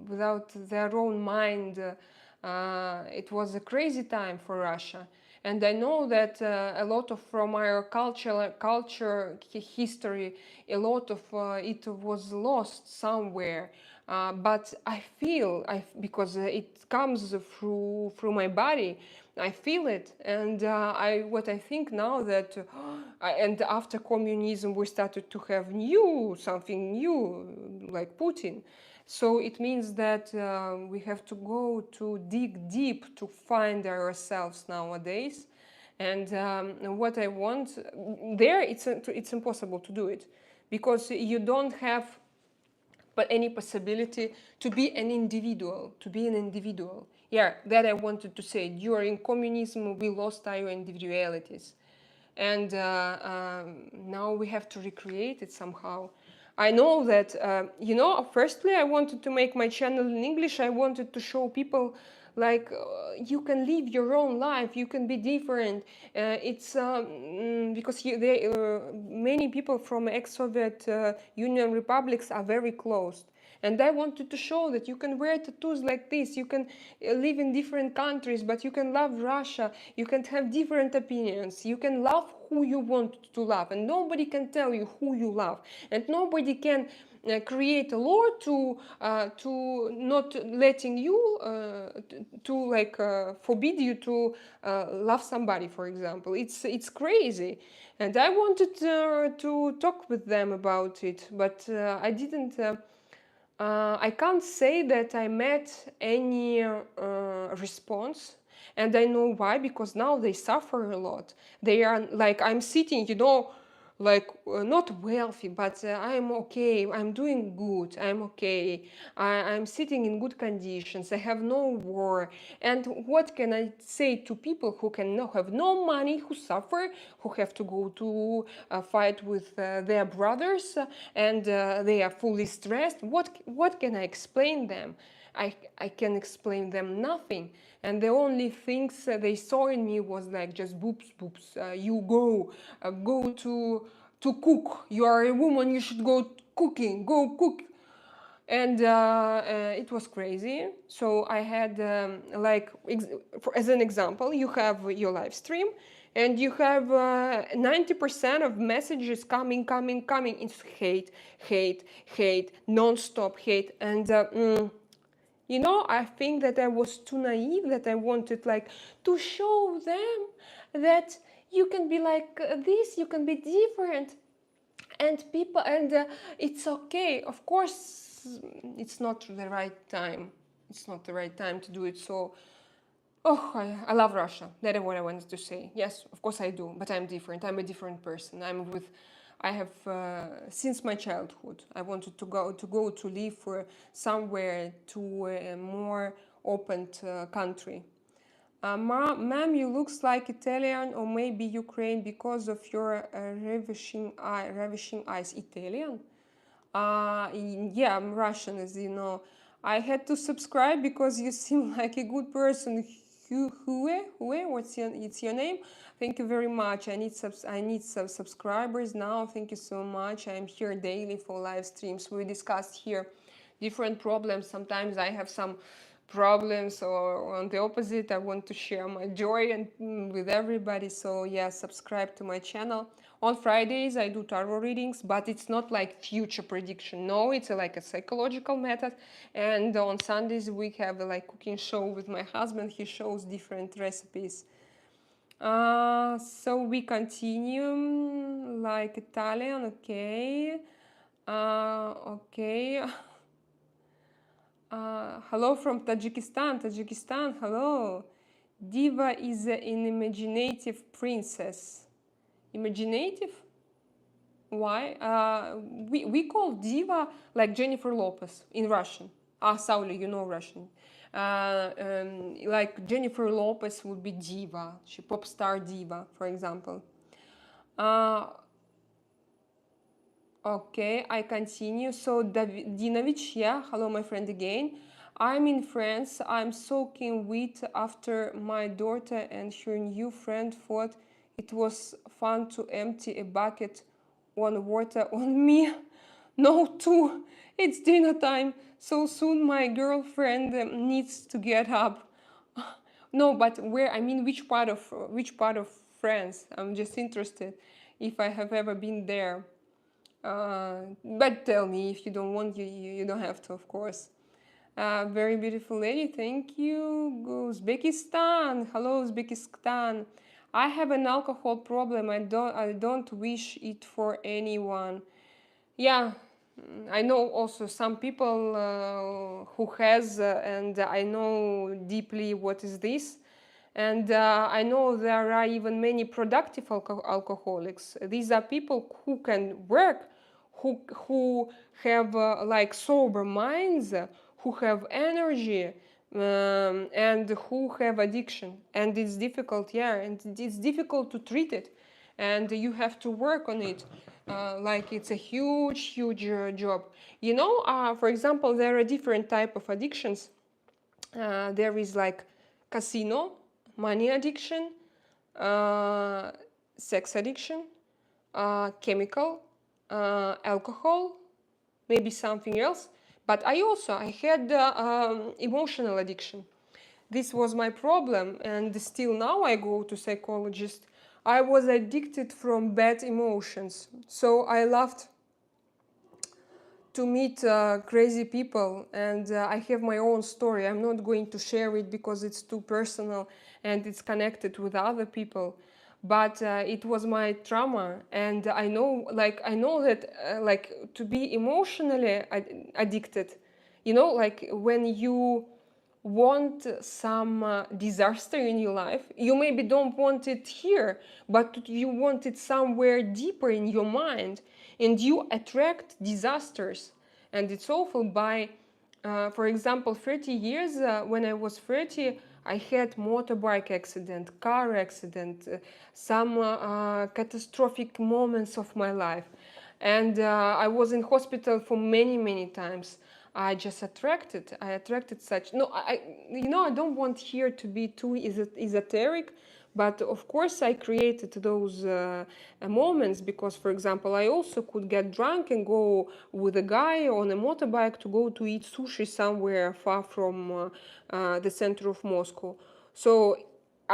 without their own mind. It was a crazy time for Russia. And I know that a lot of from our culture history, a lot of it was lost somewhere. But I feel, because it comes through my body, I feel it. And what I think now that, and after communism, we started to have something new, like Putin. So it means that we have to go to dig deep to find ourselves nowadays. And what I want there, it's impossible to do it, because you don't have but any possibility to be an individual, Yeah, that I wanted to say. During communism, we lost our individualities. And now we have to recreate it somehow. I know that, firstly, I wanted to make my channel in English. I wanted to show people like you can live your own life, you can be different. Because many people from ex-Soviet Union republics are very closed. And I wanted to show that you can wear tattoos like this, you can live in different countries, but you can love Russia, you can have different opinions, you can love who you want to love, and nobody can tell you who you love, and nobody can create a law to not letting you forbid you to love somebody, for example. It's crazy, and I wanted to talk with them about it, but I didn't. I can't say that I met any response, and I know why, because now they suffer a lot. They are like, I'm sitting, not wealthy, but I'm okay, I'm doing good, I'm okay, I'm sitting in good conditions, I have no war. And what can I say to people who have no money, who suffer, who have to go to fight with their brothers, and they are fully stressed? What can I explain them? I can explain them nothing. And the only things they saw in me was like just boobs, boobs. You go to cook. You are a woman. You should go cooking. Go cook. And it was crazy. So I had as an example, you have your live stream, and you have 90% of messages coming. It's hate, hate, hate, non-stop hate. And I think that I was too naive, that I wanted to show them that you can be like this, you can be different, and people, and it's okay. Of course, it's not the right time. It's not the right time to do it. So, I love Russia. That is what I wanted to say. Yes, of course I do, but I'm different. I'm a different person. I have since my childhood. I wanted to go to live for somewhere to a more open country. Ma'am, you looks like Italian or maybe Ukraine because of your ravishing eyes. Italian? Yeah, I'm Russian, as you know. I had to subscribe because you seem like a good person. What's your name? Thank you very much. I need some subscribers now. Thank you so much. I'm here daily for live streams. We discussed here different problems. Sometimes I have some problems, or on the opposite, I want to share my joy and with everybody. So yeah, subscribe to my channel. On Fridays I do tarot readings, but it's not like future prediction. No, it's like a psychological method. And on Sundays we have a cooking show with my husband. He shows different recipes. So we continue like Italian. Okay. Okay. Hello from Tajikistan, hello. Diva is an imaginative princess. Imaginative? Why? We call Diva like Jennifer Lopez in Russian. Sauli, you know Russian. Like Jennifer Lopez would be Diva. She pop star Diva, for example. Okay, I continue. So Dinovich, yeah, hello my friend again. I'm in France. I'm soaking wheat after my daughter and her new friend thought it was fun to empty a bucket on water on me. No, too. It's dinner time. So soon my girlfriend needs to get up. No, but where? I mean, which part of France? I'm just interested if I have ever been there. But tell me if you don't want, you don't have to, of course. Very beautiful lady, thank you. Uzbekistan, hello Uzbekistan. I have an alcohol problem. I don't wish it for anyone. Yeah, I know also some people who has, and I know deeply what is this. And I know there are even many productive alcoholics. These are people who can work, who have like sober minds, who have energy, and who have addiction. And it's difficult, yeah, and it's difficult to treat it. And you have to work on it. Like it's a huge job, you know. For example, there are different type of addictions. There is like casino, money addiction, uh, sex addiction, chemical, alcohol, maybe something else. But I had emotional addiction. This was my problem, and still now I go to psychologist. I was addicted from bad emotions, so I loved to meet crazy people, and I have my own story. I'm not going to share it because it's too personal and it's connected with other people, but it was my trauma. And I know that like to be emotionally addicted, you know, like when you want some disaster in your life, you maybe don't want it here, but you want it somewhere deeper in your mind, and you attract disasters. And it's awful. By for example, 30 years, when I was 30, I had motorbike accident, car accident, some catastrophic moments of my life. And I was in hospital for many times. I just I attracted such, no, you know, I don't want here to be too esoteric, but of course I created those moments because, for example, I also could get drunk and go with a guy on a motorbike to go to eat sushi somewhere far from the center of Moscow. So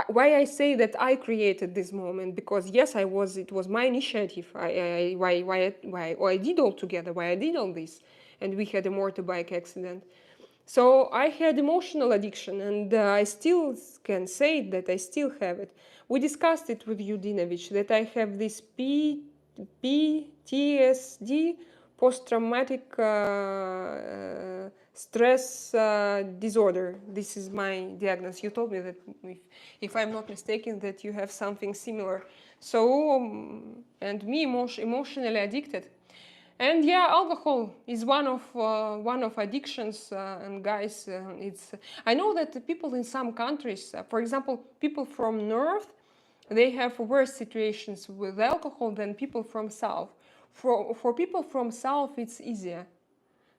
why I say that I created this moment, because yes, it was my initiative. Why I did all together, why I did all this, and we had a motorbike accident. So I had emotional addiction, and I still can say that I still have it. We discussed it with Yudinovich, that I have this PTSD, post-traumatic stress disorder. This is my diagnosis. You told me that, if I'm not mistaken, that you have something similar. So, and me emotionally addicted. And yeah, alcohol is one of addictions. And guys, it's, I know that the people in some countries, for example, people from north, they have worse situations with alcohol than people from south. For people from south, it's easier.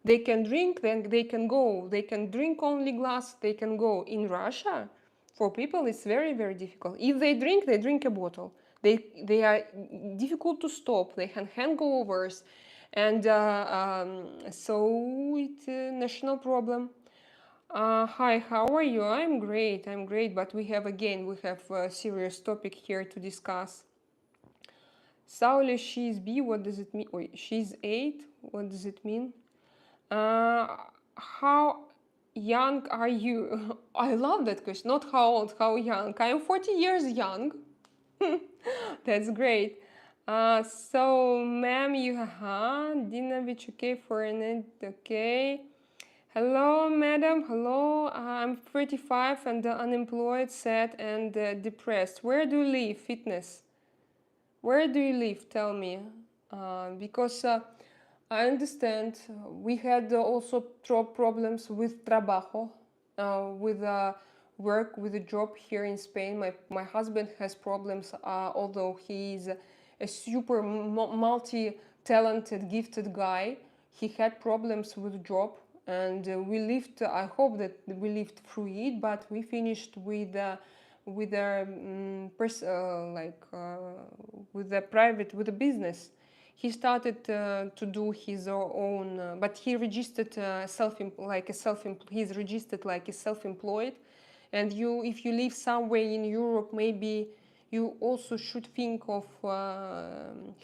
They can drink, then they can go. They can drink only glass, they can go. In Russia, for people, it's very difficult. If they drink a bottle. They are difficult to stop. They have hangovers. And so it's a national problem. Hi, how are you? I'm great, but we have a serious topic here to discuss. Saule, she's B, what does it mean? Wait, she's 8, what does it mean? How young are you? I love that question. Not how old, how young. I am 40 years young. That's great. So, ma'am, you, Dinovich, okay, for a minute, okay. Hello, madam, hello. I'm 35 and unemployed, sad, and depressed. Where do you live? Fitness. Where do you live? Tell me. Because I understand we had also problems with trabajo, with work, with a job here in Spain. My husband has problems, although he's a super multi-talented, gifted guy. He had problems with the job, and we lived. I hope that we lived through it, but we finished with a with a business. He started to do his own, but he registered he's registered like a self-employed. And if you live somewhere in Europe, maybe you also should think of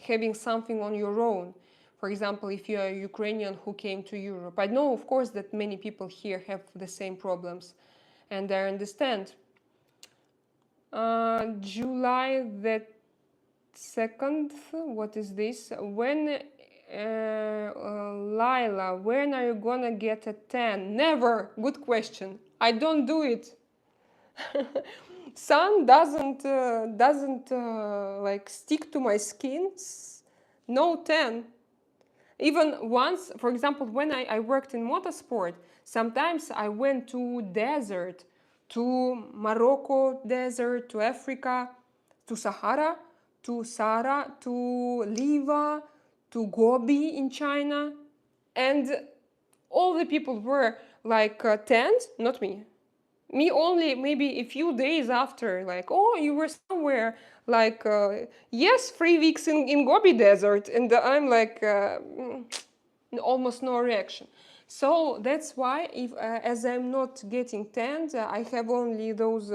having something on your own. For example, if you are a Ukrainian who came to Europe, I know, of course, that many people here have the same problems, and I understand. July the 2nd, what is this? When Lila, when are you gonna get a tan? Never. Good question. I don't do it. Sun doesn't like stick to my skin. No tan. Even once, for example, when I worked in motorsport, sometimes I went to desert, to Morocco desert, to Africa, to Sahara, to Liva, to Gobi in China, and all the people were like tanned, not me. Me only maybe a few days after, like, oh, you were somewhere, like, yes, 3 weeks in Gobi Desert, and I'm like, almost no reaction. So that's why, if as I'm not getting tanned, I have only those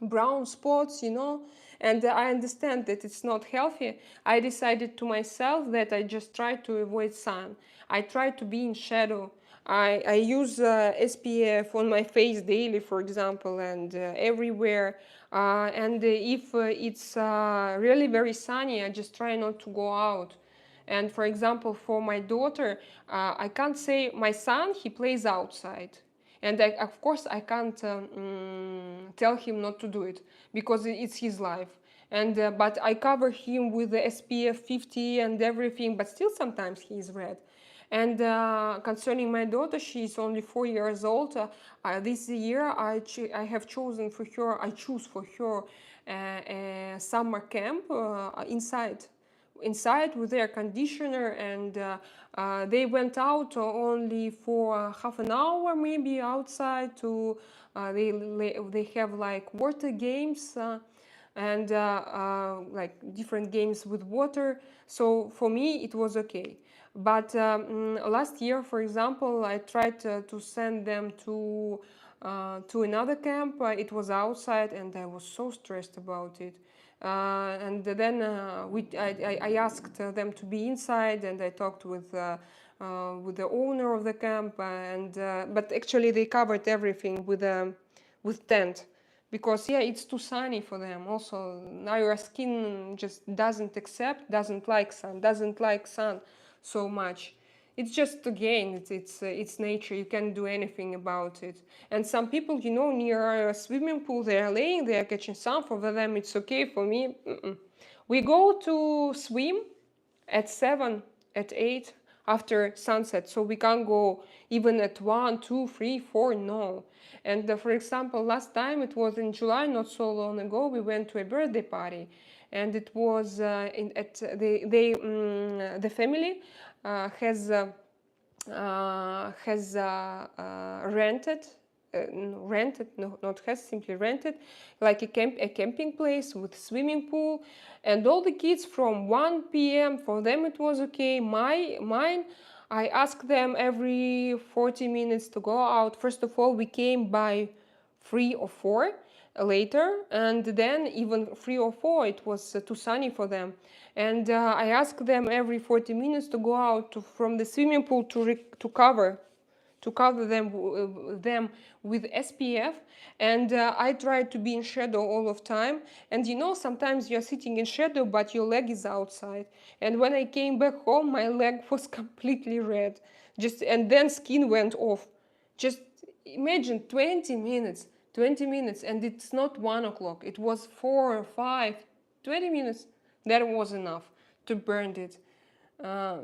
brown spots, you know, and I understand that it's not healthy. I decided to myself that I just try to avoid sun. I try to be in shadow. I use SPF on my face daily, for example, and everywhere. And if it's really very sunny, I just try not to go out. And for example, for my daughter, I can't say my son, he plays outside. And of course, I can't tell him not to do it because it's his life. And but I cover him with the SPF 50 and everything, but still sometimes he is red. And concerning my daughter, she is only 4 years old. This year, I have chosen for her. I choose for her a summer camp inside with air conditioner, and they went out only for half an hour maybe outside to they have like water games and like different games with water. So for me it was okay. But last year, for example, I tried to send them to another camp. It was outside, and I was so stressed about it. And then I asked them to be inside, and I talked with the owner of the camp, and but actually they covered everything with tent, because yeah, it's too sunny for them. Also, now your skin just doesn't like sun so much. It's just, again, it's nature. You can't do anything about it. And some people, you know, near a swimming pool, they are laying, they are catching sun. For them it's okay. For me, we go to swim at 7, at 8 after sunset, so we can't go even at 1, 2, 3, 4. No. And for example, last time, it was in July, not so long ago, we went to a birthday party, and it was the family has rented, no, not has, simply rented, like a camping place with swimming pool, and all the kids from 1 p.m. for them it was okay. Mine, I asked them every 40 minutes to go out. First of all, we came by 3 or 4 later, and then even 3 or 4 it was too sunny for them, and I asked them every 40 minutes to go out from the swimming pool to cover them with SPF, and I tried to be in shadow all of time. And you know, sometimes you're sitting in shadow but your leg is outside, and when I came back home my leg was completely red, and then skin went off. Just imagine 20 minutes, and it's not 1 o'clock, it was 4 or 5. 20 minutes, that was enough to burn it.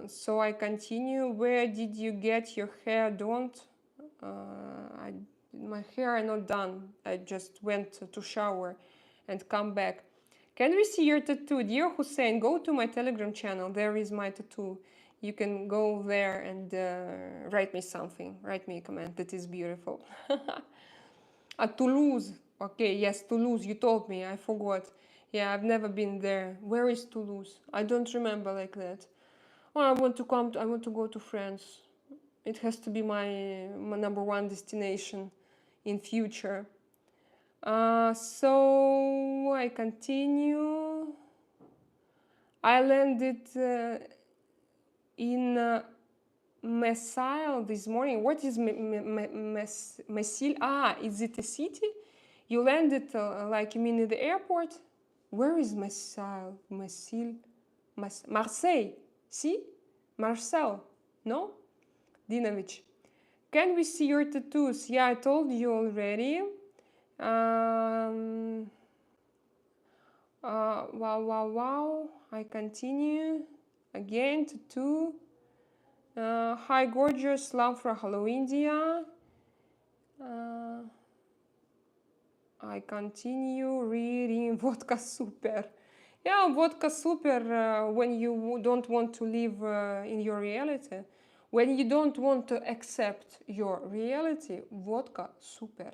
So I continue. Where did you get your hair done? My hair are not done. I just went to shower and come back. Can we see your tattoo? Dear Hussein, go to my Telegram channel. There is my tattoo. You can go there and write me something. Write me a comment. That is beautiful. Toulouse. Okay, yes, Toulouse. You told me. I forgot. Yeah, I've never been there. Where is Toulouse? I don't remember like that. Oh, I want to go to France. It has to be my number one destination in future. So I continue. I landed in Messile this morning. What is Messil? Ah, is it a city? You landed like, you mean, at the airport? Where is Messile? Marseille? See? Marcel, no? Dinovich. Can we see your tattoos? Yeah, I told you already. Wow. I continue. Again, tattoo. Hi, gorgeous. Love for Hello, India. I continue reading Vodka Super. Yeah, Vodka Super when you don't want to live in your reality. When you don't want to accept your reality, Vodka Super.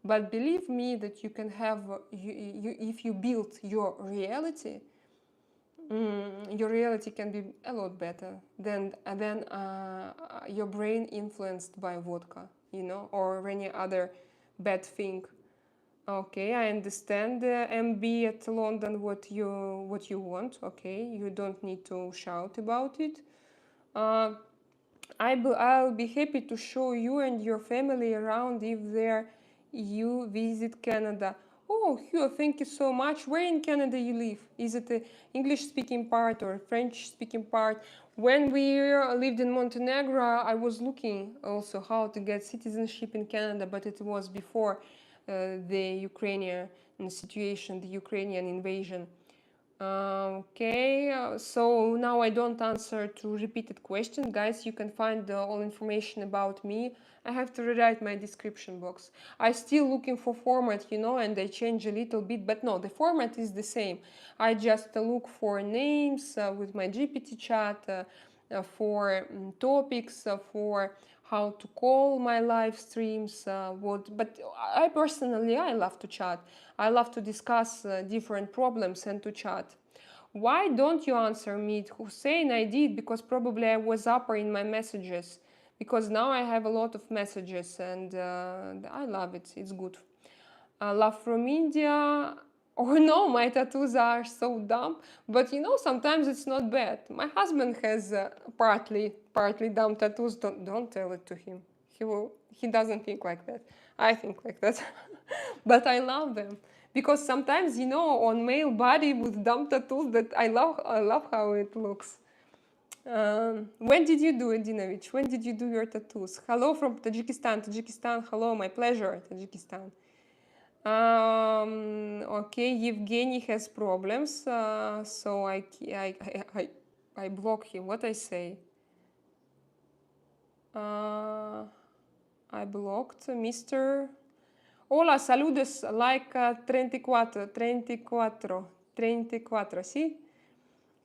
But believe me that you can have, if you build your reality can be a lot better than your brain influenced by vodka, or any other bad thing. Okay, I understand, MB at London, what you want. Okay, you don't need to shout about it. I'll be happy to show you and your family around if you visit Canada. Oh, Hugh, thank you so much. Where in Canada you live? Is it the English-speaking part or French-speaking part? When we lived in Montenegro, I was looking also how to get citizenship in Canada, but it was before the Ukrainian situation, the Ukrainian invasion. Okay, so now I don't answer to repeated questions. Guys, you can find all information about me. I have to rewrite my description box. I still looking for format, and I change a little bit, but no, the format is the same. I just look for names with my GPT chat, for topics, for how to call my live streams, but I personally, I love to chat. I love to discuss different problems and to chat. Why don't you answer me, Hussein? I did, because probably I was upper in my messages, because now I have a lot of messages, and I love it. It's good. Love from India. Oh no, my tattoos are so dumb. But sometimes it's not bad. My husband has partly dumb tattoos. Don't tell it to him. He doesn't think like that. I think like that. But I love them. Because sometimes, on male body with dumb tattoos, that I love how it looks. When did you do it, Dinovich? When did you do your tattoos? Hello from Tajikistan. Hello, my pleasure, Tajikistan. Okay, Evgeny has problems, so I block him. What I say? I blocked Mr. Hola, saludos, like 34, see?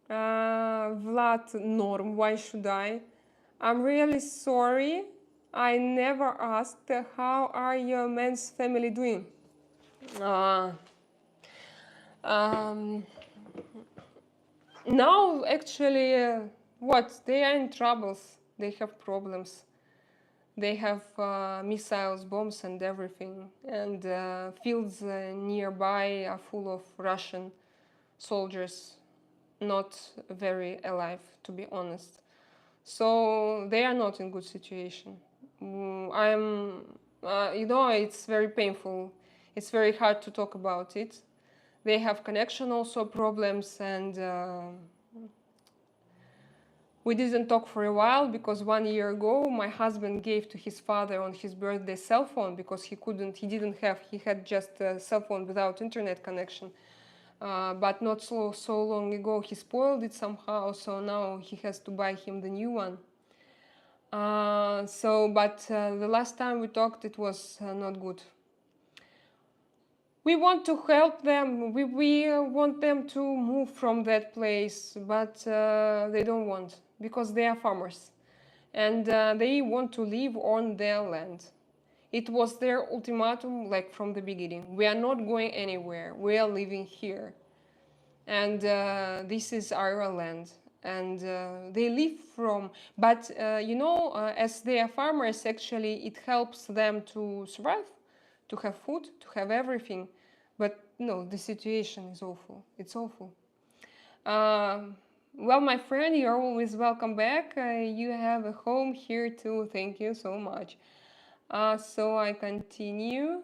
Vlad, norm, why should I? I'm really sorry. I never asked how are your men's family doing? Now, actually, they are in troubles. They have problems. They have missiles, bombs, and everything. And fields nearby are full of Russian soldiers, not very alive, to be honest. So they are not in good situation. It's very painful. It's very hard to talk about it. They have connection also problems, and we didn't talk for a while because 1 year ago my husband gave to his father on his birthday cell phone because he had just a cell phone without internet connection. But not so long ago he spoiled it somehow, so now he has to buy him the new one. The last time we talked, it was not good. We want to help them. We want them to move from that place, but they don't want, because they are farmers and they want to live on their land. It was their ultimatum, like from the beginning. We are not going anywhere. We are living here, and this is our land. And they live from, but as they are farmers, actually it helps them to survive, to have food, to have everything. But no, the situation is awful. It's awful. Well, my friend, you're always welcome back. You have a home here too. Thank you so much. So I continue.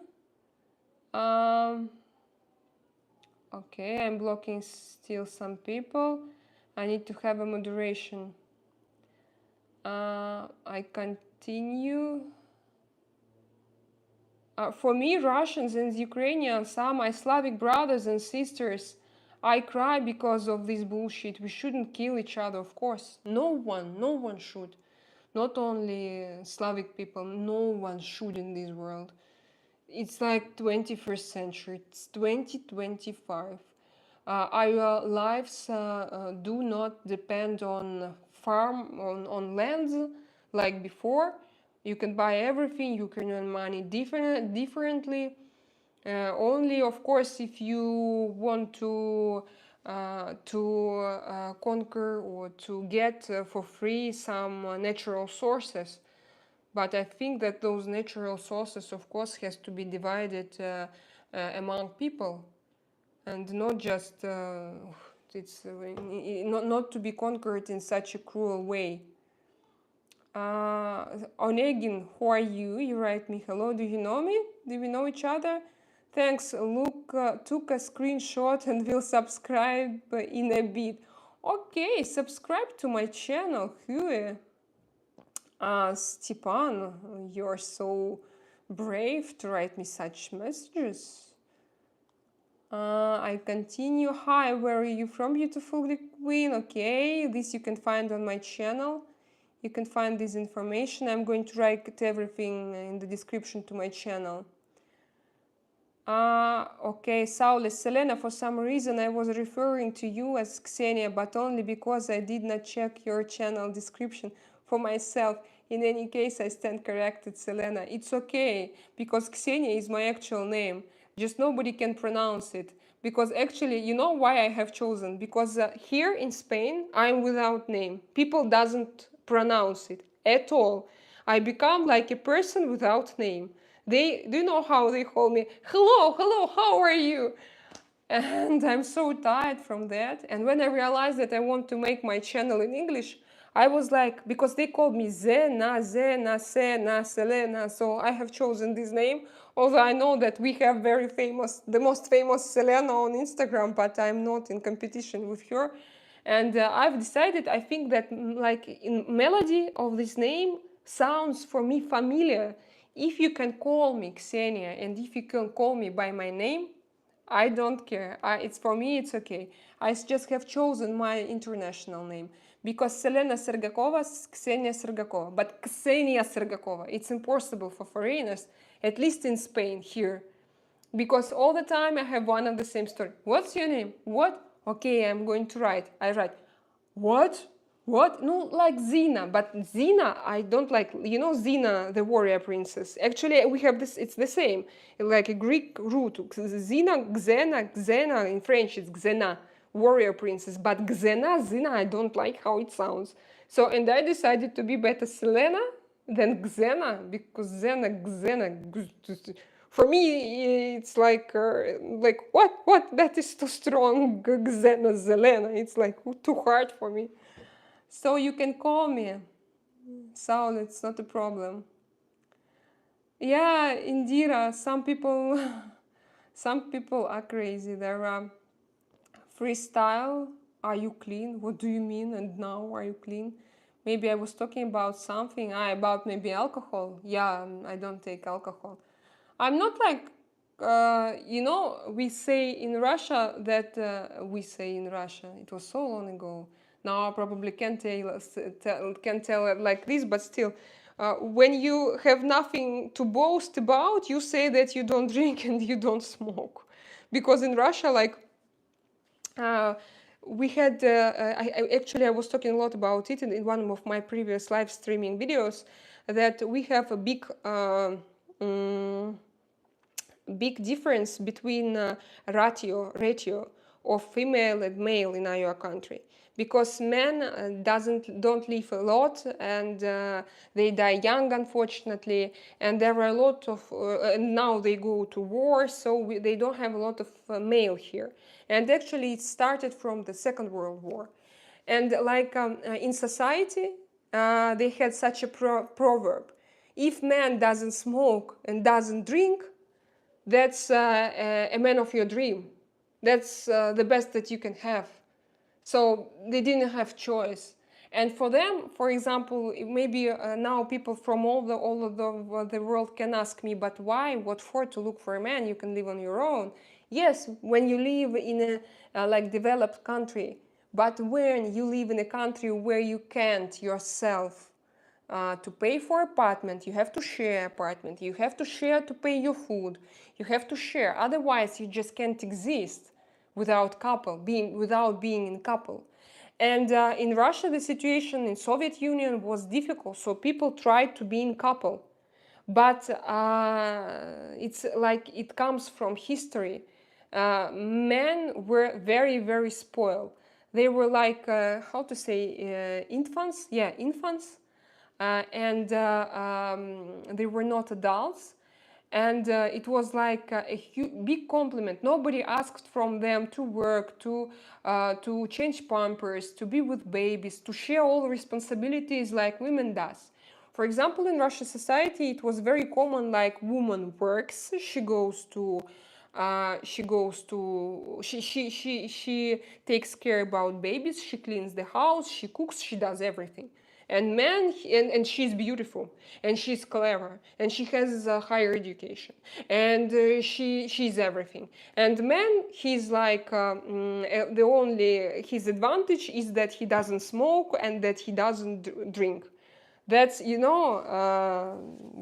Okay, I'm blocking still some people. I need to have a moderation. I continue. For me, Russians and Ukrainians are my Slavic brothers and sisters. I cry because of this bullshit. We shouldn't kill each other, of course. No one should. Not only Slavic people, no one should in this world. It's like 21st century, it's 2025. Our lives do not depend on on lands like before. You can buy everything, you can earn money differently. Only, of course, if you want to conquer or to get for free some natural sources. But I think that those natural sources, of course, has to be divided among people, and not just it's not to be conquered in such a cruel way. Onegin, who are you? You write me hello. Do you know me? Do we know each other? Thanks. Luke took a screenshot and will subscribe in a bit. Okay, subscribe to my channel, Huey. Stepan, you're so brave to write me such messages. I continue. Hi, where are you from, beautiful Greek queen? Okay, this you can find on my channel. You can find this information. I'm going to write everything in the description to my channel. Okay, Saule, Selena, for some reason I was referring to you as Ksenia, but only because I did not check your channel description for myself. In any case, I stand corrected, Selena. It's okay, because Ksenia is my actual name. Just nobody can pronounce it. Because actually, you know why I have chosen? Because here in Spain, I'm without name. People doesn't pronounce it at all. I become like a person without name. Do you know how they call me? Hello, how are you? And I'm so tired from that. And when I realized that I want to make my channel in English, I was like, because they called me Zena, Sena, Selena, so I have chosen this name. Although I know that we have the most famous Selena on Instagram, but I'm not in competition with her. And I've decided, I think that like in melody of this name sounds for me familiar. If you can call me Ksenia and if you can call me by my name, I don't care. It's for me, it's okay. I just have chosen my international name because Selena Sergakova is Ksenia Sergakova, but Ksenia Sergakova, it's impossible for foreigners, at least in Spain here, because all the time I have one and the same story. What's your name? What? Okay, I'm going to write. I write, what? What? No, like Zina, but Zina, I don't like, you know, Zina, the warrior princess. Actually, we have this, it's the same, like a Greek root. Zina, Xena, in French it's Xena, warrior princess, but Zina, I don't like how it sounds. So, and I decided to be better Selena than Xena, because Xena, for me, it's like what? That is too strong, Xena, Zelena. It's like too hard for me. So you can call me Saul, it's not a problem. Yeah, Indira, some people are crazy. There are freestyle, are you clean? What do you mean? And now, are you clean? Maybe I was talking about something, about maybe alcohol. Yeah, I don't take alcohol. I'm not like, you know, we say in Russia, it was so long ago. Now I probably can't tell it like this, but still, when you have nothing to boast about, you say that you don't drink and you don't smoke. Because in Russia, like, we had, I was talking a lot about it in one of my previous live streaming videos, that we have a big difference between ratio of female and male in our country, because men don't live a lot, and they die young, unfortunately, and there are a lot of and now they go to war, so they don't have a lot of male here. And actually it started from the Second World War. And like in society, they had such a proverb: if man doesn't smoke and doesn't drink, that's a man of your dream. That's the best that you can have. So they didn't have choice. And for them, for example, maybe now people from all of the world can ask me, but why? What for? To look for a man? You can live on your own. Yes, when you live in a like developed country, but when you live in a country where you can't yourself to pay for apartment, you have to share apartment, you have to share to pay your food, you have to share. Otherwise, you just can't exist without without being in couple. And in Russia, the situation in Soviet Union was difficult, so people tried to be in couple. But it's like it comes from history. Men were very, very spoiled. They were like, how to say, infants? Yeah, infants. And they were not adults. And it was like a big compliment. Nobody asked from them to work, to change pampers, to be with babies, to share all responsibilities like women does. For example, in Russian society, it was very common. Like, woman works, she takes care about babies, she cleans the house, she cooks, she does everything. And man, and she's beautiful, and she's clever, and she has a higher education, and she's everything. And man, he's like the only his advantage is that he doesn't smoke and that he doesn't drink. That's,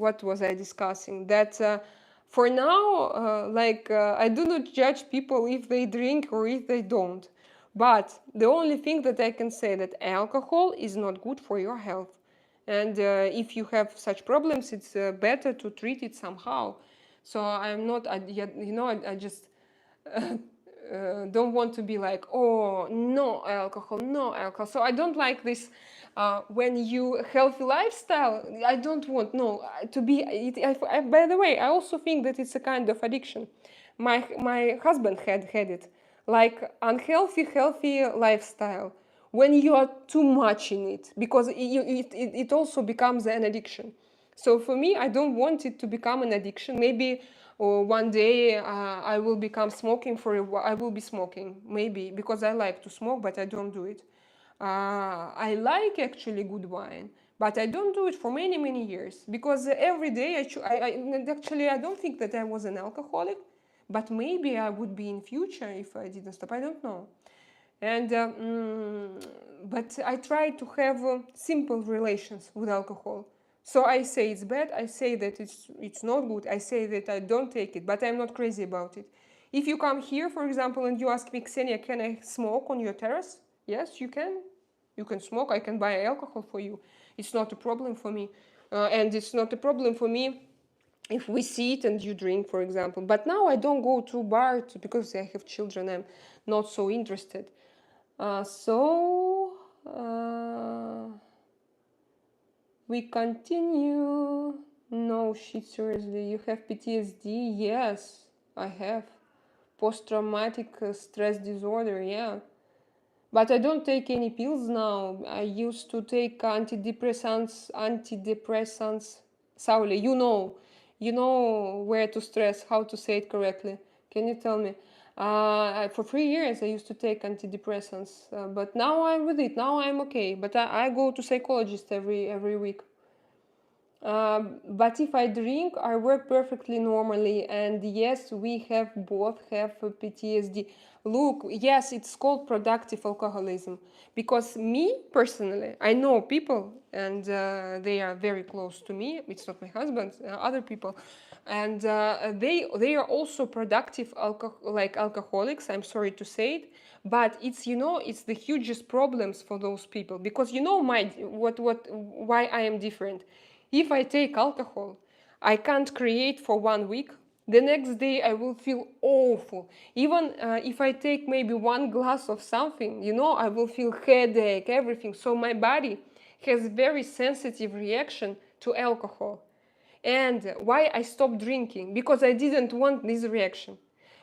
what was I discussing? That for now, I do not judge people if they drink or if they don't. But the only thing that I can say that alcohol is not good for your health. And if you have such problems, it's better to treat it somehow. So I'm not, I just don't want to be like, oh, no alcohol, no alcohol. So I don't like this when you healthy lifestyle. I don't want to be. By the way, I also think that it's a kind of addiction. My husband had it, like unhealthy, healthy lifestyle. When you are too much in it, because it also becomes an addiction. So for me, I don't want it to become an addiction. Maybe one day I will become smoking for a while. I will be smoking, maybe, because I like to smoke, but I don't do it. I like actually good wine, but I don't do it for many, many years, because every day actually I don't think that I was an alcoholic, but maybe I would be in future if I didn't stop. I don't know. And but I try to have simple relations with alcohol. So I say it's bad, I say that it's not good, I say that I don't take it, but I'm not crazy about it. If you come here, for example, and you ask me, Ksenia, can I smoke on your terrace? Yes, you can. You can smoke, I can buy alcohol for you. It's not a problem for me. And it's not a problem for me if we sit and you drink, for example. But now I don't go to bars because I have children, I'm not so interested. We continue. No shit, seriously. You have PTSD? Yes, I have. Post-traumatic stress disorder, yeah. But I don't take any pills now. I used to take antidepressants. Sauli, you know where to stress, how to say it correctly. Can you tell me? For 3 years I used to take antidepressants, but now I'm with it. Now I'm okay. But I go to psychologist every week. But if I drink, I work perfectly normally. And yes, we both have PTSD. Look, yes, it's called productive alcoholism. Because me, personally, I know people, and they are very close to me. It's not my husband, other people. And they are also productive alcoholics, I'm sorry to say it. But it's the hugest problems for those people. Because why I am different. If I take alcohol, I can't create for 1 week. The next day I will feel awful. Even if I take maybe 1 glass of something, I will feel headache, everything. So my body has very sensitive reaction to alcohol. And why I stopped drinking? Because I didn't want this reaction.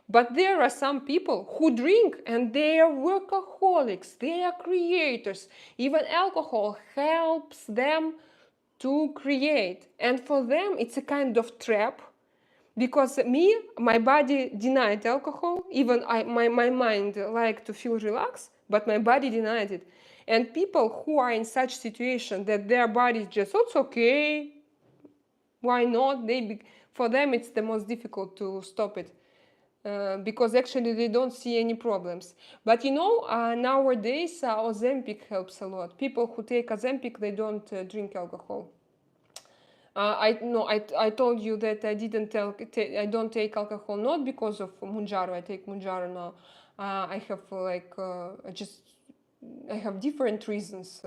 But there are some people who drink and they are workaholics, they are creators. Even alcohol helps them to create, and for them it's a kind of trap, because my body denied alcohol. Even my mind liked to feel relaxed, but my body denied it. And people who are in such situation that their body just, oh, it's okay, why not? For them, it's the most difficult to stop it. Because actually they don't see any problems. But you know, nowadays Ozempic helps a lot. People who take Ozempic, they don't drink alcohol. I told you that I don't take alcohol not because of Mounjaro. I take Mounjaro now. I have I have different reasons,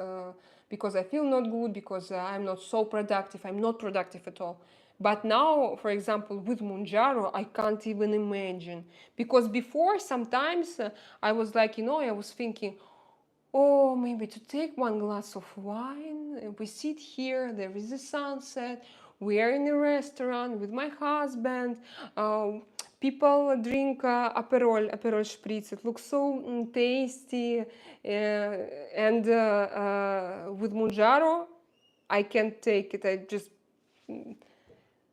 because I feel not good, because I'm not so productive. I'm not productive at all. But now, for example, with Mounjaro, I can't even imagine. Because before, sometimes I was like, you know, I was thinking, oh, maybe to take one glass of wine. We sit here, there is a sunset, we are in a restaurant with my husband. People drink Aperol Spritz. It looks so tasty. And with Mounjaro, I can't take it. I just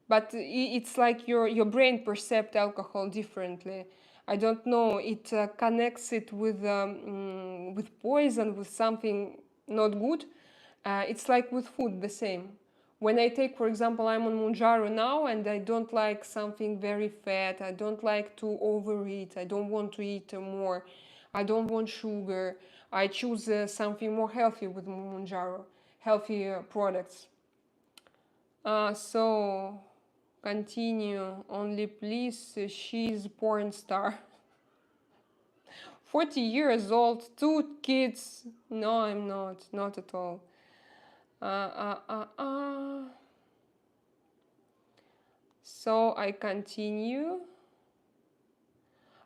but it's like your brain perceives alcohol differently. I don't know. It connects it with poison, with something not good. It's like with food, the same. When I take, for example, I'm on Mounjaro now, and I don't like something very fat. I don't like to overeat. I don't want to eat more. I don't want sugar. I choose something more healthy with Mounjaro, healthy products. So continue. Only please, she's porn star. 40 years old, 2 kids. No, I'm not at all. So I continue.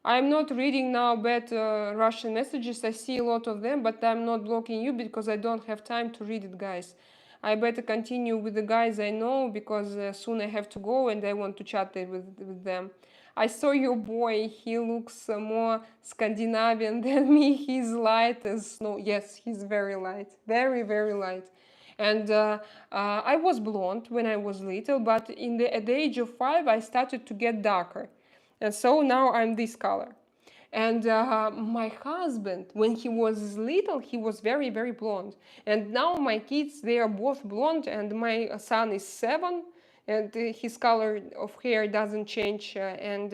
I'm not reading now bad Russian messages. I see a lot of them, but I'm not blocking you because I don't have time to read it, guys. I better continue with the guys I know, because soon I have to go and I want to chat with them. I saw your boy. He looks more Scandinavian than me. He's light as snow. Yes, he's very light. Very, very light. And I was blonde when I was little, but at the age of 5, I started to get darker. And so now I'm this color. And my husband, when he was little, he was very, very blonde. And now my kids, they are both blonde, and my son is 7, and his color of hair doesn't change, and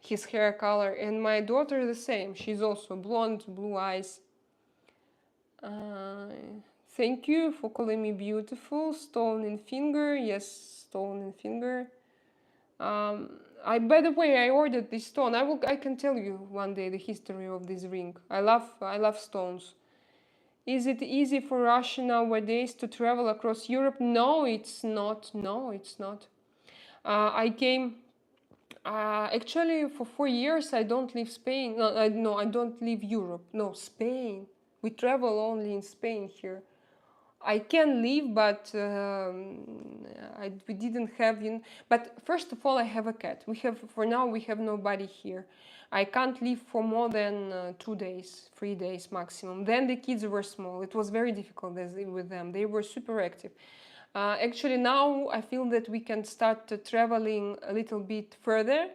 his hair color. And my daughter the same. She's also blonde, blue eyes. Thank you for calling me beautiful. Stone in finger. Yes, stone in finger. By the way, I ordered this stone. I can tell you one day the history of this ring. I love stones. Is it easy for Russia nowadays to travel across Europe? No, it's not. No, it's not. I came. Actually, for 4 years, I don't leave Spain. No, I don't leave Europe. No, Spain. We travel only in Spain here. I can leave, but we didn't have. But first of all, I have a cat. For now we have nobody here. I can't leave for more than 2 days, 3 days maximum. Then the kids were small. It was very difficult with them. They were super active. Actually, now I feel that we can start traveling a little bit further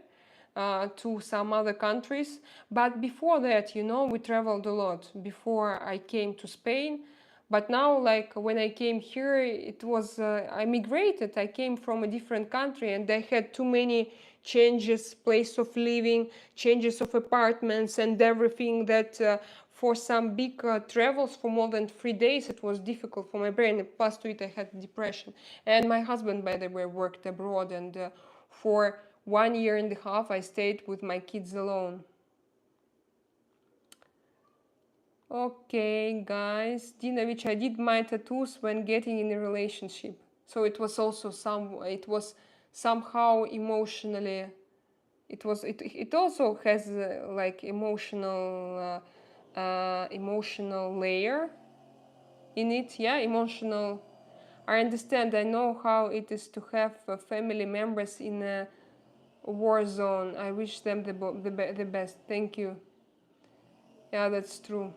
to some other countries. But before that, we traveled a lot. Before I came to Spain. But now, like when I came here, it was I migrated. I came from a different country, and I had too many changes, place of living, changes of apartments, and everything that for some big travels for more than 3 days, it was difficult for my brain. Plus to it, I had depression. And my husband, by the way, worked abroad, and for 1 year and a half, I stayed with my kids alone. Okay, guys, Dinovich, I did my tattoos when getting in a relationship. So it was also somehow emotionally, it also has like emotional layer in it. Yeah, emotional. I understand. I know how it is to have family members in a war zone. I wish them the best. Thank you. Yeah, that's true.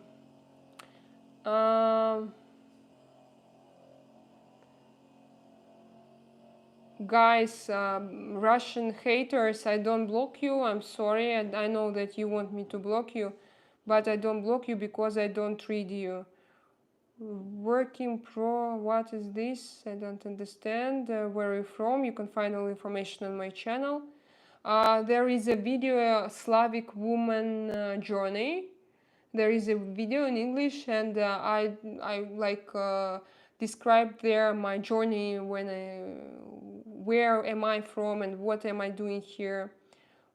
Guys, Russian haters, I don't block you. I'm sorry, and I know that you want me to block you, but I don't block you because I don't read you. Working pro, what is this? I don't understand. Where are you from? You can find all information on my channel. There is a video, Slavic woman journey. There is a video in English, and I like described there my journey where am I from and what am I doing here.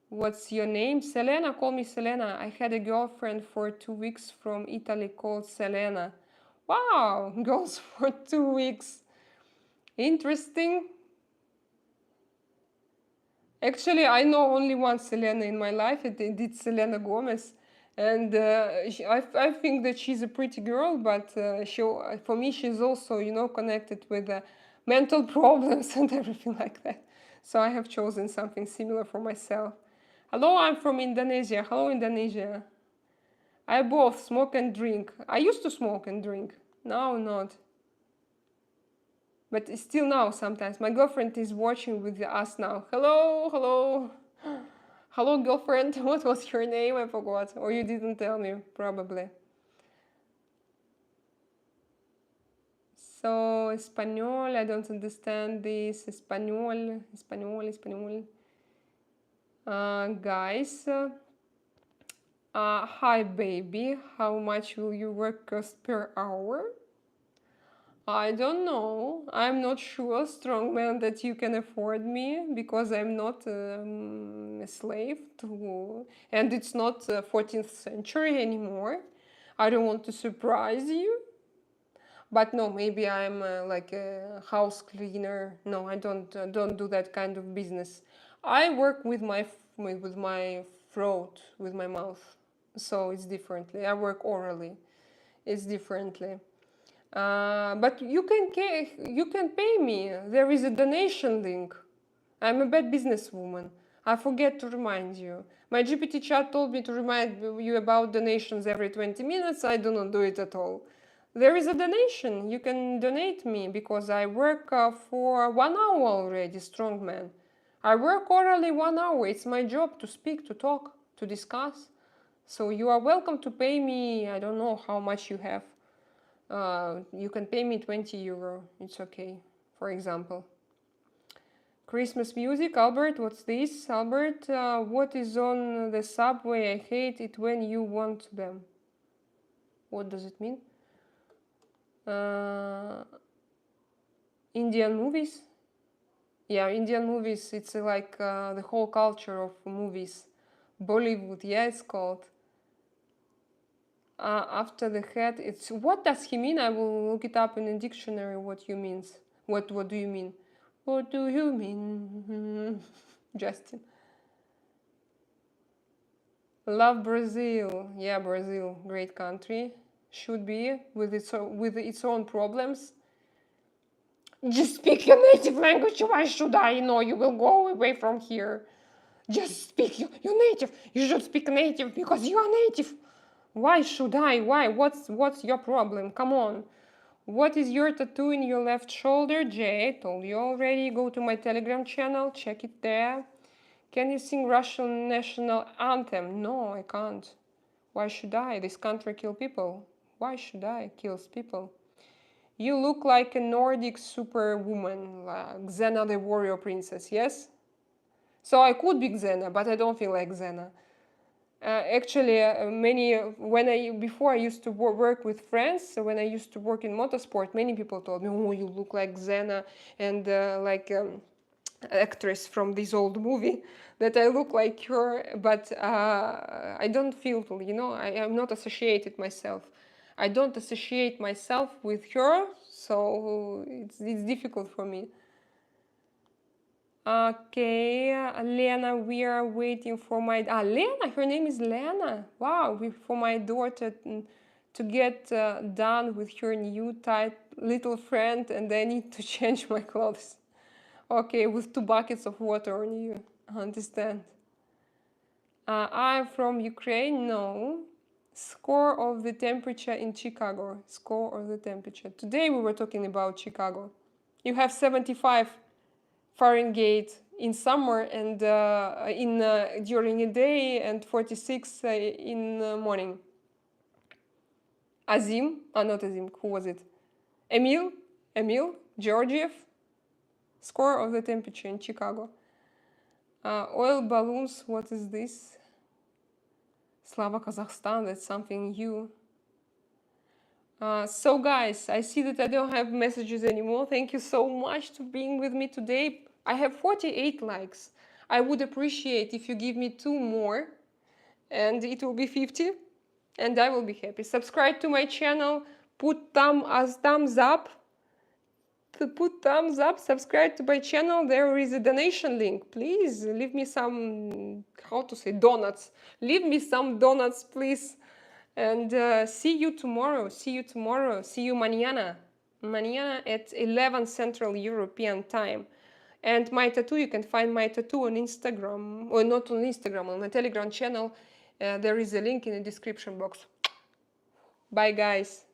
What's your name? Selena, call me Selena. I had a girlfriend for 2 weeks from Italy called Selena. Wow, girls for 2 weeks. Interesting. Actually, I know only one Selena in my life. It's Selena Gomez. And I think that she's a pretty girl, but for me, she's also, connected with mental problems and everything like that. So I have chosen something similar for myself. Hello, I'm from Indonesia. Hello, Indonesia. I both smoke and drink. I used to smoke and drink. Now not. But still now sometimes. My girlfriend is watching with us now. Hello, hello. Hello, girlfriend. What was your name? I forgot. Or you didn't tell me, probably. So, Espanol, I don't understand this. Espanol. Guys. Hi, baby. How much will your work cost per hour? I don't know. I'm not sure, strongman, that you can afford me because I'm not a slave to, and it's not 14th century anymore. I don't want to surprise you, but no, maybe I'm like a house cleaner. No, I don't do that kind of business. I work with my throat, with my mouth, so it's differently. I work orally. It's differently. But you can pay me. There is a donation link. I'm a bad businesswoman. I forget to remind you. My GPT chat told me to remind you about donations every 20 minutes. I do not do it at all. There is a donation. You can donate me because I work for 1 hour already, strongman. I work orally 1 hour. It's my job to speak, to talk, to discuss. So you are welcome to pay me. I don't know how much you have. You can pay me 20 euro. It's okay, for example. Christmas music. Albert, what's this? Albert, what is on the subway? I hate it when you want them. What does it mean? Indian movies? Yeah, Indian movies. It's like the whole culture of movies. Bollywood, yeah, it's called. After the head, it's, what does he mean? I will look it up in a dictionary. What you means? What do you mean? What do you mean? Justin. Love Brazil. Yeah, Brazil, great country. Should be with its own problems. Just speak your native language. Why should I know? You will go away from here. Just speak your native. You should speak native because you are native. Why should I? Why? What's your problem? Come on. What is your tattoo in your left shoulder? Jay, told you already. Go to my Telegram channel. Check it there. Can you sing Russian national anthem? No, I can't. Why should I? This country kill people. Why should I? Kills people. You look like a Nordic superwoman, like Xena the warrior princess, yes? So I could be Xena, but I don't feel like Xena. Actually, before I used to work with friends, so when I used to work in motorsport, many people told me, oh, you look like Xena and like actress from this old movie, that I look like her, but I don't feel, I'm not associated myself. I don't associate myself with her, so it's difficult for me. Okay, Lena, we are waiting for my... Lena, her name is Lena. Wow, for my daughter to get done with her new tight little friend, and I need to change my clothes. Okay, with 2 buckets of water on you. I understand. I'm from Ukraine. No. Score of the temperature in Chicago. Score of the temperature. Today we were talking about Chicago. You have 75 Fahrenheit in summer and during a day, and 46 in the morning. Azim, not Azim, who was it? Emil Georgiev, score of the temperature in Chicago. Oil balloons, what is this? Slava Kazakhstan, that's something new. So guys, I see that I don't have messages anymore. Thank you so much for being with me today. I have 48 likes. I would appreciate if you give me 2 more, and it will be 50, and I will be happy. Subscribe to my channel, put thumbs up. Subscribe to my channel. There is a donation link. Please leave me some, how to say, donuts. Leave me some donuts, please. And see you tomorrow. See you mañana. Mañana at 11 Central European Time. And my tattoo, you can find my tattoo on Instagram, or not on Instagram, on my Telegram channel. There is a link in the description box. Bye, guys.